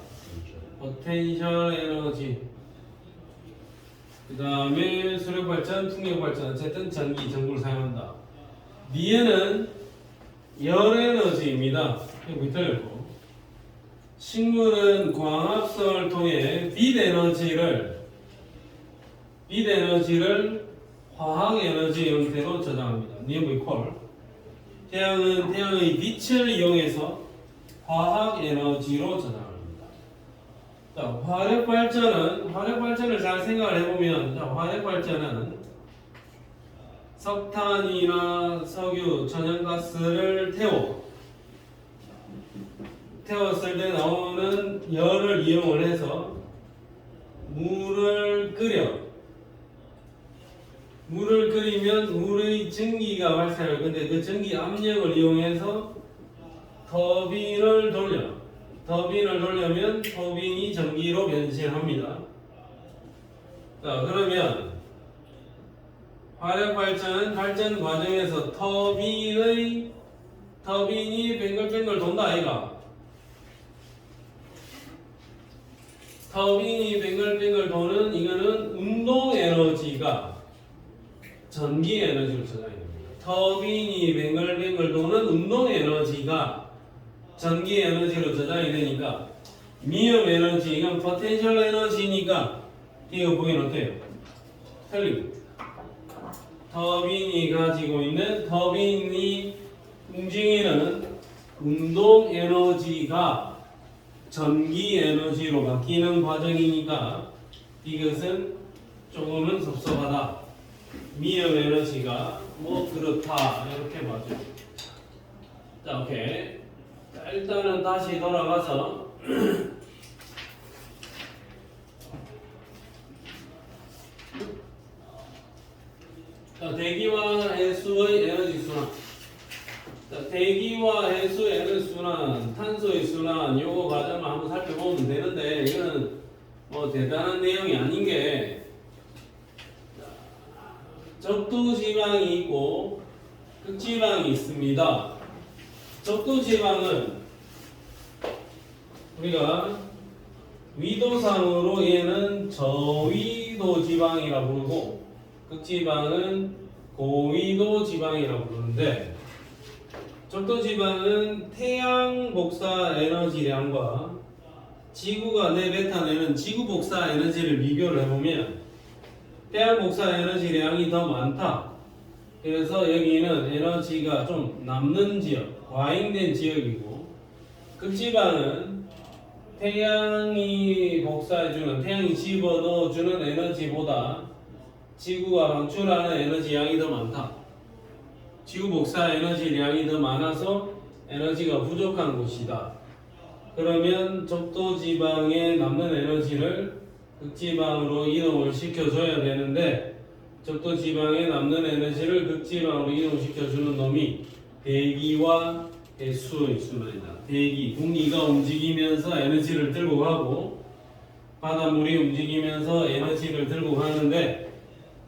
Speaker 1: 포텐셜 에너지. 그 다음에 수력 발전, 풍력 발전, 어쨌든 전기, 전구를 사용한다. 니에는 열 에너지입니다. 이거 틀렸고. 식물은 광합성을 통해 빛 에너지를 화학 에너지 형태로 저장합니다. 니은 콜. 태양은 태양의 빛을 이용해서 화학 에너지로 저장합니다. 자, 화력 발전을 잘 생각을 해보면, 자, 화력 발전은 석탄이나 석유, 천연가스를 태웠을 때 나오는 열을 이용을 해서 물을 끓이면 물의 전기가 발생해요. 근데 그 전기 압력을 이용해서 터빈을 돌려면 터빈이 전기로 변신합니다. 자, 그러면 화력 발전 과정에서 터빈이 뱅글뱅글 돈다 아이가. 터빈이 뱅글뱅글 도는 이거는 운동 에너지가 전기 에너지로 저장이 됩니다. 터빈이 뱅글뱅글 도는 운동 에너지가 전기 에너지로 저장이 되니까 미음 에너지, 이건 포텐셜 에너지니까 이거 보기엔 어때요? 틀리고. 터빈이 가지고 있는 터빈이 움직이는 운동 에너지가 전기 에너지로 바뀌는 과정이니까 이것은 조금은 섭섭하다. 미음 에너지가 뭐 그렇다 이렇게 봐줘. 자, 오케이. 자, 일단은 다시 돌아가서 자, 대기와 해수의 에너지 순환. 자, 대기와 해수의 에너지 순환, 탄소의 순환, 요거 과정을 한번 살펴보면 되는데, 이거는 뭐 대단한 내용이 아닌 게, 적도지방이 있고, 극지방이 있습니다. 적도지방은 우리가 위도상으로 얘는 저위도 지방이라 부르고, 극지방은 고위도 지방이라 부르는데, 적도지방은 태양 복사 에너지량과 지구가 내뱉어내는 지구 복사 에너지를 비교를 해보면 태양 복사 에너지량이 더 많다. 그래서 여기는 에너지가 좀 남는 지역, 과잉된 지역이고, 극지방은 태양이 복사해주는, 태양이 집어넣어주는 에너지보다 지구가 방출하는 에너지 양이 더 많다. 지구 복사 에너지량이 더 많아서 에너지가 부족한 곳이다. 그러면 적도지방에 남는 에너지를 극지방으로 이동을 시켜줘야 되는데, 적도지방에 남는 에너지를 극지방으로 이동시켜주는 놈이 대기와 해수의 순환이다. 대기, 공기가 움직이면서 에너지를 들고 가고, 바닷물이 움직이면서 에너지를 들고 가는데,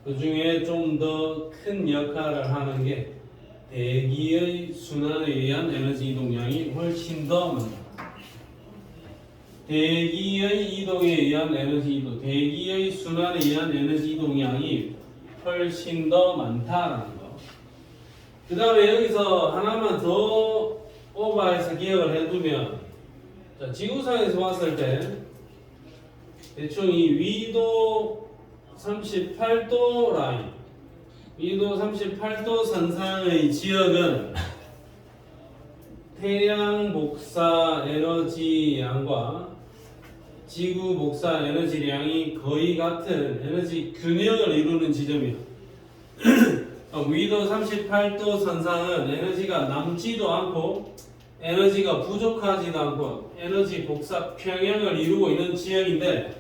Speaker 1: 그 중에 좀 더 큰 역할을 하는 게 대기의 순환에 의한 에너지 이동량이 훨씬 더 많다. 대기의 이동에 의한 에너지 이동, 대기의 순환에 의한 에너지 이동량이 훨씬 더 많다라는 거. 그 다음에 여기서 하나만 더 오버해서 기억을 해두면, 자, 지구상에서 봤을 때 대충 이 위도 38도 라인, 위도 38도 선상의 지역은 태양 복사 에너지 양과 지구 복사 에너지 양이 거의 같은 에너지 균형을 이루는 지점이야. 위도 38도 선상은 에너지가 남지도 않고 에너지가 부족하지도 않고 에너지 복사 평형을 이루고 있는 지역인데,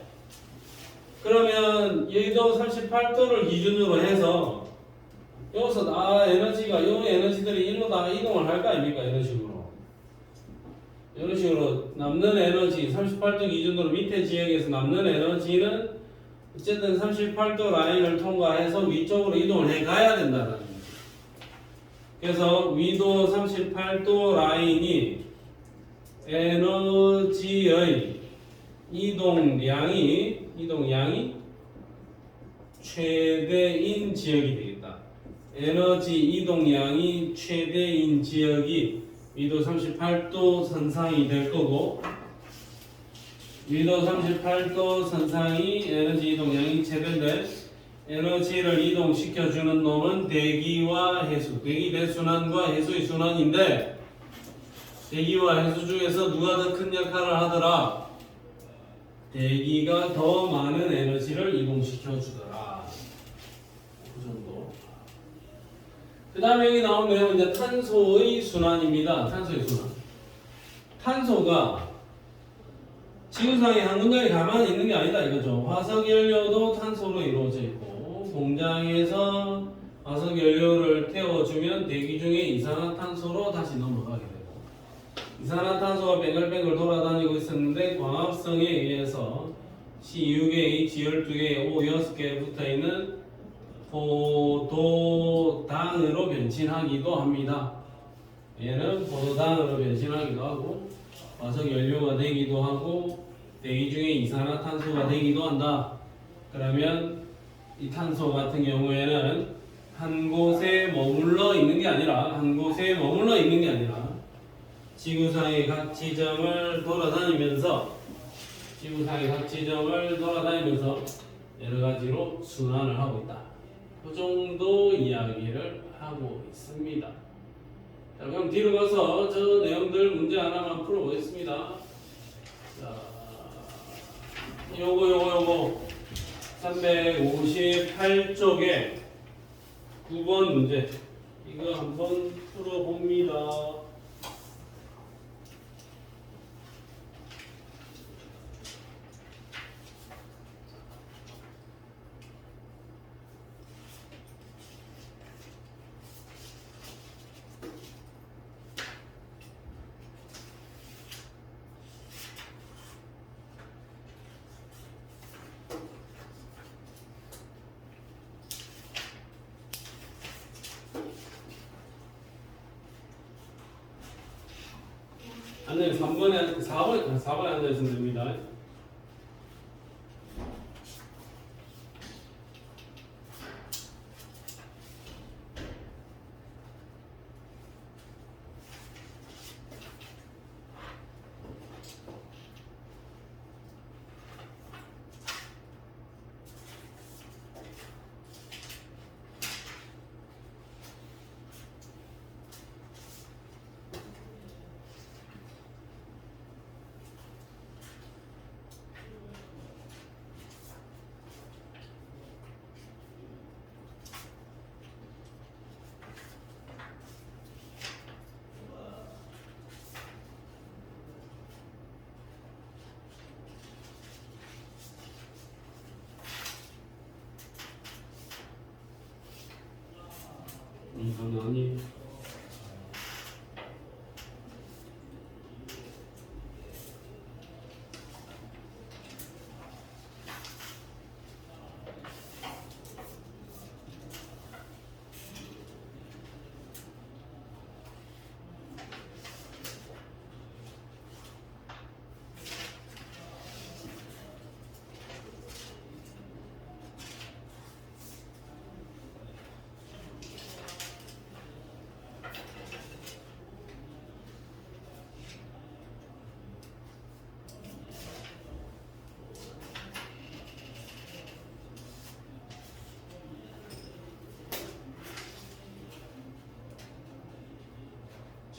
Speaker 1: 그러면 위도 38도를 기준으로 해서 여기서 에너지가 이 에너지들이 일로 다 이동을 할 거 아닙니까? 이런 식으로 남는 에너지 38도 기준으로 밑에 지역에서 남는 에너지는 어쨌든 38도 라인을 통과해서 위쪽으로 이동을 해 가야 된다는 거죠. 그래서 위도 38도 라인이 에너지의 이동량이 최대인 지역이 되겠다. 에너지 이동량이 최대인 지역이 위도 38도 선상이 될 거고, 위도 38도 선상이 에너지 이동량이 최대인데 에너지를 이동시켜주는 놈은 대기와 해수, 대기 대순환과 해수의 순환인데, 대기와 해수 중에서 누가 더 큰 역할을 하더라? 대기가 더 많은 에너지를 이동시켜주더라. 그 정도. 그 다음에 여기 나온 내용은 이제 탄소의 순환입니다. 탄소의 순환. 탄소가 지구상에 한 군데 가만히 있는 게 아니다 이거죠. 화석연료도 탄소로 이루어져 있고, 공장에서 화석연료를 태워주면 대기 중에 이산화탄소로 다시 넘어가게 되고, 이산화탄소가 뱅글뱅글 돌아다니고 있었는데 광합성에 의해서 C6에 H12개, O 6개 붙어있는 포도당으로 변신하기도 합니다. 얘는 포도당으로 변신하기도 하고 화석연료가 되기도 하고 대기 중에 이산화탄소가 되기도 한다. 그러면 이 탄소 같은 경우에는 한 곳에 머물러 있는 게 아니라 지구상의 각 지점을 돌아다니면서 여러 가지로 순환을 하고 있다. 그 정도 이야기를 하고 있습니다. 자, 그럼 뒤로 가서 저 내용들 문제 하나만 풀어보겠습니다. 자, 요거 358쪽에 9번 문제 이거 한번 풀어봅니다. 안내 4번에 앉아있으면 됩니다. 아니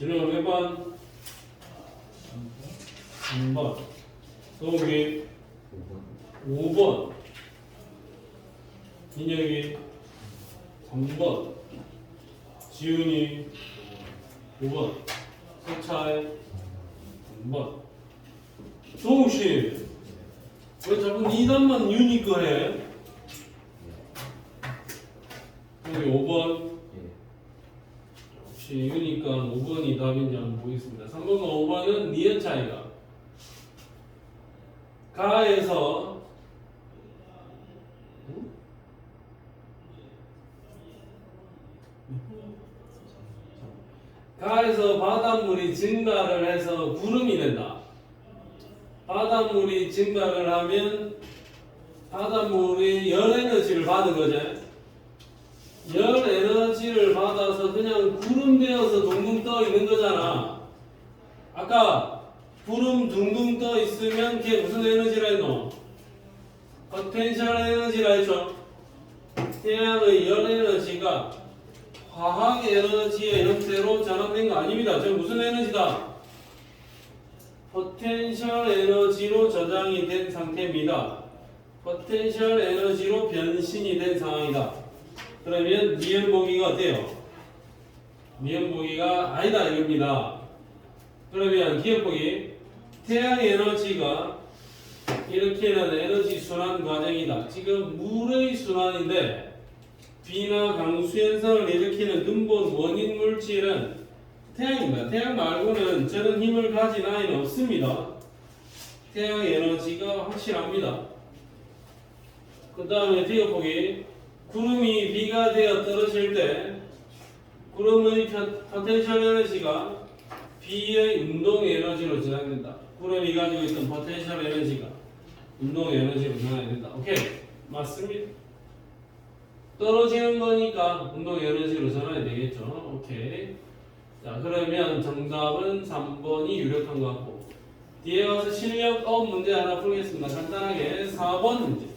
Speaker 1: 진호 몇 번? 3번. 동욱이
Speaker 2: 5번
Speaker 1: 5번. 민혁이 3번. 지훈이 5번. 석차이 3번. 동욱씨 왜 자꾸 2단만 유니크 해? 여기 5번.
Speaker 2: 예
Speaker 1: 혹시 유니까 5번이 답인지 한번 보겠습니다. 3번과 5번은 니은 차이가. 가에서 가에서 바닷물이 증가를 해서 구름이 된다. 바닷물이 증가를 하면 바닷물이 열 에너지를 받은 거죠. 열 에너지를 받아서 그냥 구름 되어서 둥둥 떠 있는 거잖아. 아까 구름 둥둥 떠 있으면 그게 무슨 에너지라 했노? 포텐셜 에너지라 했죠. 태양의 열 에너지가 화학 에너지의 형태로 전환된 거 아닙니다. 저 무슨 에너지다? 포텐셜 에너지로 저장이 된 상태입니다. 포텐셜 에너지로 변신이 된 상황이다. 그러면 니은 보기가 어때요? 니은 보기가 아니다 이겁니다. 그러면 기억 보기 태양 에너지가 일으키는 에너지 순환 과정이다. 지금 물의 순환인데 비나 강수 현상을 일으키는 근본 원인 물질은 태양입니다. 태양 말고는 저런 힘을 가진 아이는 없습니다. 태양 에너지가 확실합니다. 그 다음에 뒤에 보기 구름이 비가 되어 떨어질 때 구름의 포텐셜 에너지가 비의 운동 에너지로 전환된다. 구름이 가지고 있던 포텐셜 에너지가 운동 에너지로 전환이 된다. 오케이 맞습니다. 떨어지는 거니까 운동 에너지로 전환이 되겠죠. 오케이. 자 그러면 정답은 3번이 유력한 것 같고 뒤에 가서 실력 문제 하나 풀겠습니다. 간단하게 4번 문제.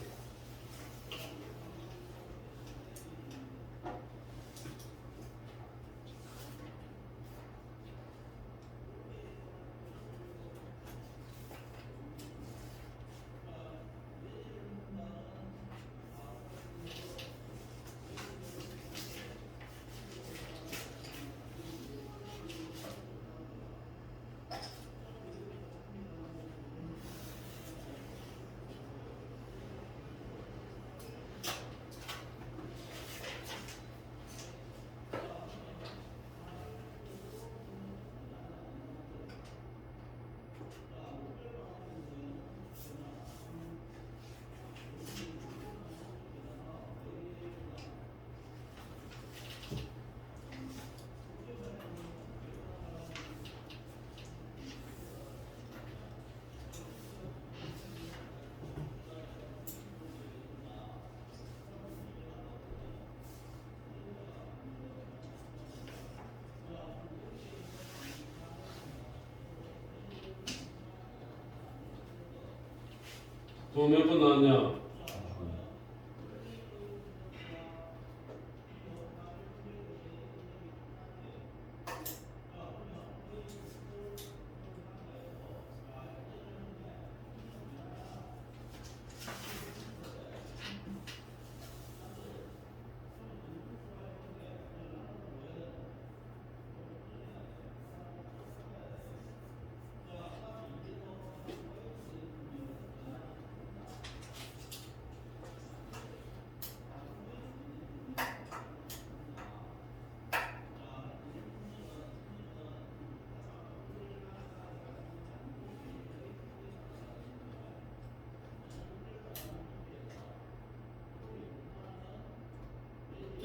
Speaker 1: 또 몇 번 나왔냐?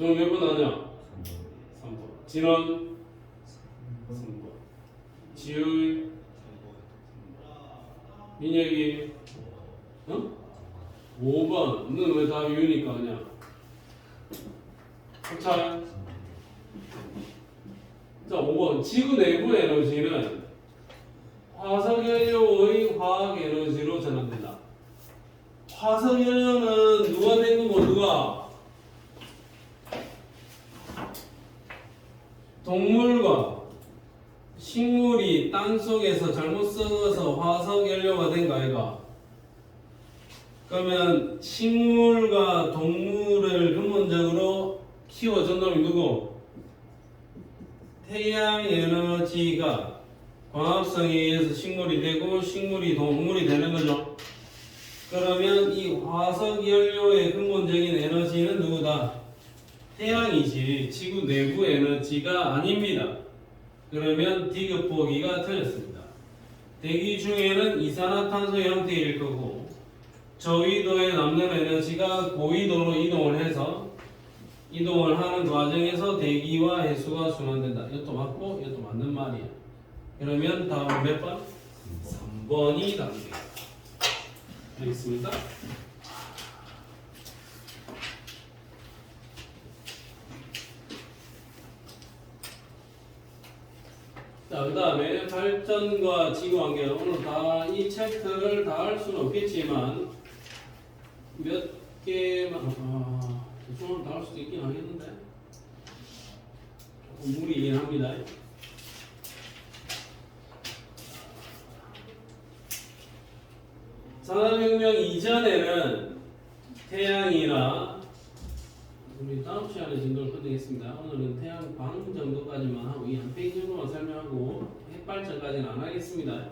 Speaker 1: 또 몇 번 나왔냐? 3번. 진원 3번. 지우이 민혁이 5번. 너는 왜 답이 유니까 하냐? 자 5번. 지구 내부 에너지는 화석연료의 화학 에너지로 전환된다. 화석연료는 누가 된 거고 누가? 동물과 식물이 땅 속에서 잘못 썩어서 화석 연료가 된 거 아이가? 그러면 식물과 동물을 근본적으로 키워준 놈이 누구? 태양 에너지가 광합성에 의해서 식물이 되고 식물이 동물이 되는 거죠. 그러면 이 화석 연료의 근본적인 에너지는 누구다? 태양이지 지구 내부 에너지가 아닙니다. 그러면 디귿 보기가 틀렸습니다. 대기 중에는 이산화탄소 형태일 거고 저위도에 남는 에너지가 고위도로 이동을 해서 이동을 하는 과정에서 대기와 해수가 순환된다. 이것도 맞고 이것도 맞는 말이야. 그러면 다음 몇 번? 3번이 답니다. 알겠습니까? 자, 그 다음에 발전과 지구환경. 오늘 다 이 챕터를 다 할 수는 없겠지만 몇 개만 대충 다 할 수도 있긴 하겠는데 조금 무리긴 합니다. 산업혁명 이전에는 태양이나 우리 다음 시간에 진도를 끝내겠습니다. 오늘은 태양광 정도까지만 하고 이 한 페이지 정도만 설명하고 핵발전까지는 안 하겠습니다.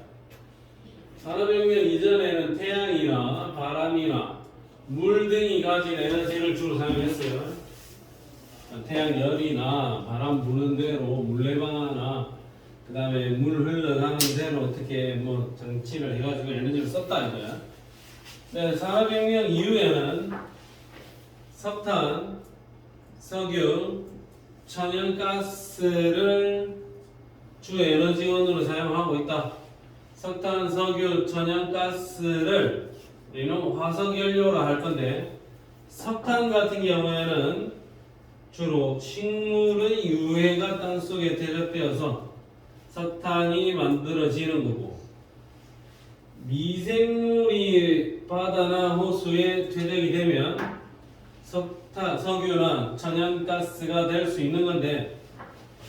Speaker 1: 산업혁명 이전에는 태양이나 바람이나 물 등이 가진 에너지를 주로 사용했어요. 태양열이나 바람 부는 대로 물레방아나 그 다음에 물 흘러가는 대로 어떻게 뭐 장치를 해가지고 에너지를 썼다 이거야. 네, 산업혁명 이후에는 석탄, 석유, 천연가스를 주 에너지원으로 사용하고 있다. 석탄, 석유, 천연가스를 이놈 화석연료라 할 건데 석탄 같은 경우에는 주로 식물의 유해가 땅속에 대접되어서 석탄이 만들어지는 거고 미생물이 바다나 호수에 퇴적이 되면 석탄, 석유나 천연가스가 될 수 있는 건데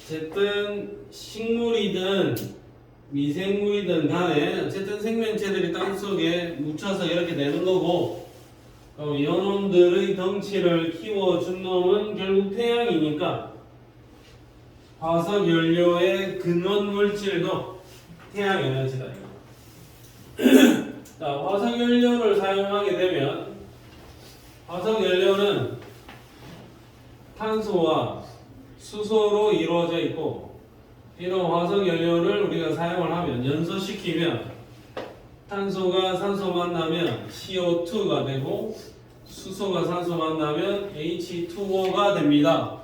Speaker 1: 어쨌든 식물이든 미생물이든 간에 어쨌든 생명체들이 땅속에 묻혀서 이렇게 되는 거고 이놈들의 덩치를 키워준 놈은 결국 태양이니까 화석 연료의 근원 물질도 태양 에너지다. 자, 화석 연료를 사용하게 되면 화석 연료는 탄소와 수소로 이루어져 있고 이런 화석 연료를 우리가 사용을 하면 연소시키면 탄소가 산소 만나면 CO2가 되고 수소가 산소 만나면 H2O가 됩니다.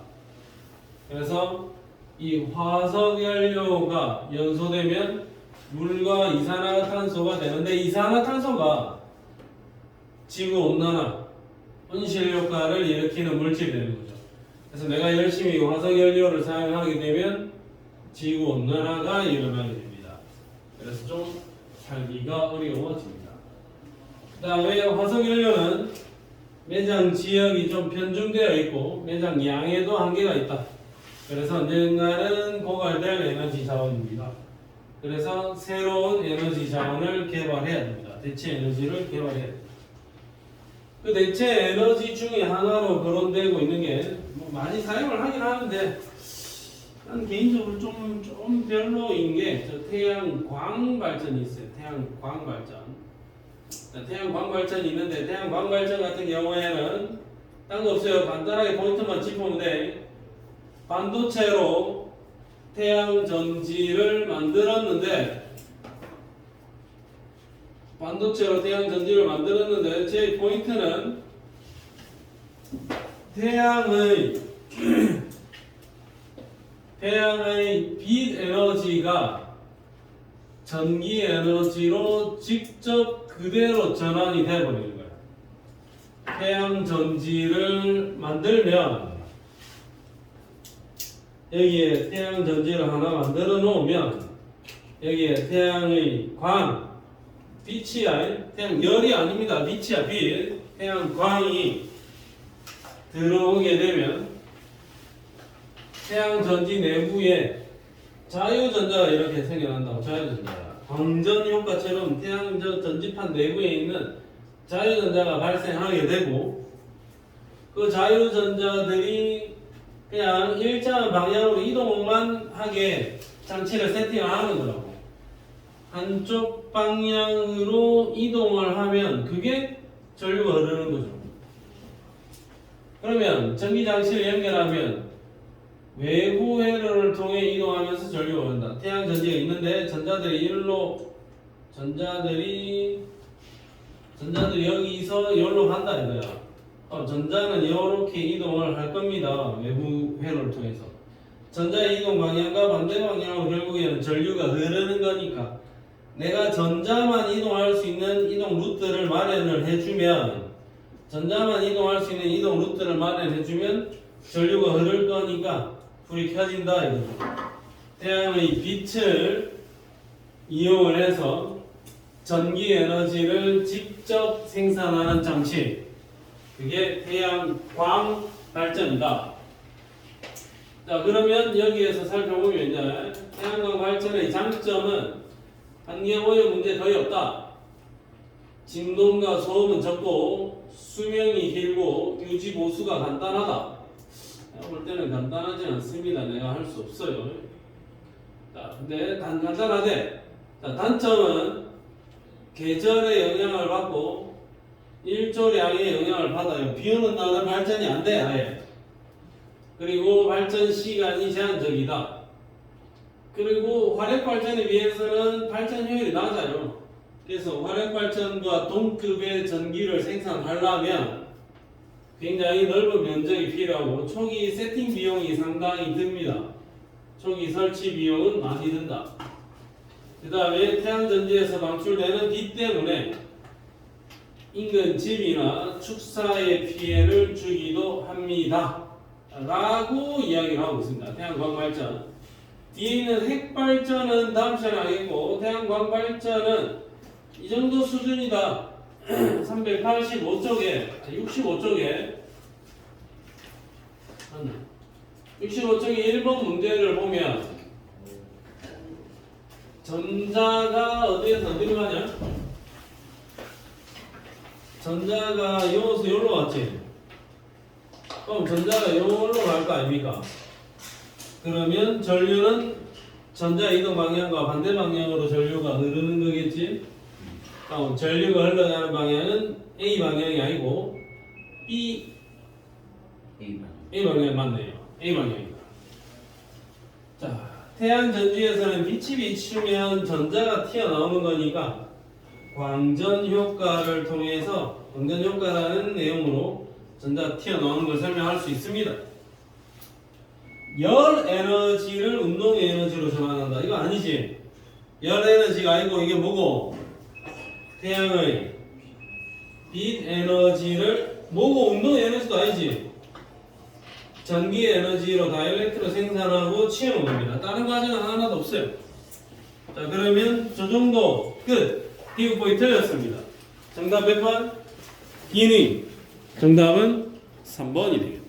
Speaker 1: 그래서 이 화석 연료가 연소되면 물과 이산화탄소가 되는데 이산화탄소가 지구 온난화, 온실 효과를 일으키는 물질이 되는 거죠. 그래서 내가 열심히 화석 연료를 사용하게 되면 지구 온난화가 일어나게 됩니다. 그래서 좀 살기가 어려워집니다. 그 다음에 화석 연료는 매장 지역이 좀 편중되어 있고 매장 양에도 한계가 있다. 그래서 언젠가는 고갈될 에너지 자원입니다. 그래서 새로운 에너지 자원을 개발해야 됩니다. 대체 에너지를 개발해야 됩니다. 그 대체 에너지 중에 하나로 거론되고 있는 게 뭐 많이 사용을 하긴 하는데 난 개인적으로 좀 별로인 게 저 태양광 발전이 있어요. 태양광 발전. 태양광 발전이 있는데 태양광 발전 같은 경우에는 딴 거 없어요. 간단하게 포인트만 짚으면 돼. 반도체로 태양 전지를 만들었는데 제 포인트는 태양의 빛 에너지가 전기 에너지로 직접 그대로 전환이 되어버리는 거야. 태양 전지를 만들면 여기에 태양 전지를 하나 만들어 놓으면 여기에 태양의 광, 빛이야. 태양 열이 아닙니다. 빛이야, 빛. 태양 광이 들어오게 되면 태양 전지 내부에 자유전자가 이렇게 생겨난다고. 자유전자가 광전 효과처럼 태양 전지판 내부에 있는 자유전자가 발생하게 되고, 그 자유전자들이 그냥 일정한 방향으로 이동만 하게 장치를 세팅하는 거라고. 한쪽 방향으로 이동을 하면 그게 전류가 흐르는 거죠. 그러면 전기장치를 연결하면 외부 회로를 통해 이동하면서 전류가 흐른다. 태양 전지가 있는데 전자들이 여기서 여기로 간다 이거야. 전자는 이렇게 이동을 할 겁니다. 외부 회로를 통해서. 전자의 이동 방향과 반대 방향으로 결국에는 전류가 흐르는 거니까 내가 전자만 이동할 수 있는 이동 루트를 마련을 해주면, 전자만 이동할 수 있는 이동 루트를 마련해주면 전류가 흐를 거니까 불이 켜진다 이거죠. 태양의 빛을 이용을 해서 전기 에너지를 직접 생산하는 장치, 그게 태양광 발전이다. 자, 그러면 여기에서 살펴보면 이제 태양광 발전의 장점은 환경오염 문제 거의 없다. 진동과 소음은 적고 수명이 길고 유지 보수가 간단하다. 내가 볼 때는 간단하지 않습니다. 내가 할 수 없어요. 자, 근데 간단하대. 자, 단점은 계절의 영향을 받고 일조량의 영향을 받아요. 비 오는 날은 발전이 안 돼, 아예. 그리고 발전 시간이 제한적이다. 그리고 화력 발전에 비해서는 발전 효율이 낮아요. 그래서 화력 발전과 동급의 전기를 생산하려면 굉장히 넓은 면적이 필요하고 초기 세팅 비용이 상당히 듭니다. 초기 설치 비용은 많이 든다. 그 다음에 태양전지에서 방출되는 빛 때문에 인근 집이나 축사에 피해를 주기도 합니다. 라고 이야기를 하고 있습니다. 태양광 발전. 뒤에 있는 핵발전은 다음 시간에 하겠고, 태양광 발전은 이 정도 수준이다. 385쪽에 65쪽에 1번 문제를 보면 전자가 어디에서 어디로 가냐? 전자가 여기서 여기로 왔지? 그럼 전자가 여기로 갈 거 아닙니까? 그러면 전류는 전자 이동 방향과 반대 방향으로 전류가 흐르는 거겠지? 전류가 흘러가는 방향은 A 방향이 아니고 B A 방향 맞네요. A 방향이다. 자, 태양 전지에서는 빛이 비추면 전자가 튀어나오는 거니까 광전 효과를 통해서 광전 효과라는 내용으로 전자가 튀어나오는 걸 설명할 수 있습니다. 열 에너지를 운동 에너지로 전환한다. 이거 아니지? 열 에너지가 아니고 이게 뭐고? 태양의 빛 에너지를 뭐고 운동 에너지도 아니지? 전기 에너지로 다이렉트로 생산하고 치우는 겁니다. 다른 과정은 하나도 없어요. 자, 그러면 저 정도 끝. 비읍보기 틀렸습니다. 정답 몇 번? B님. 정답은 3번이 되겠다.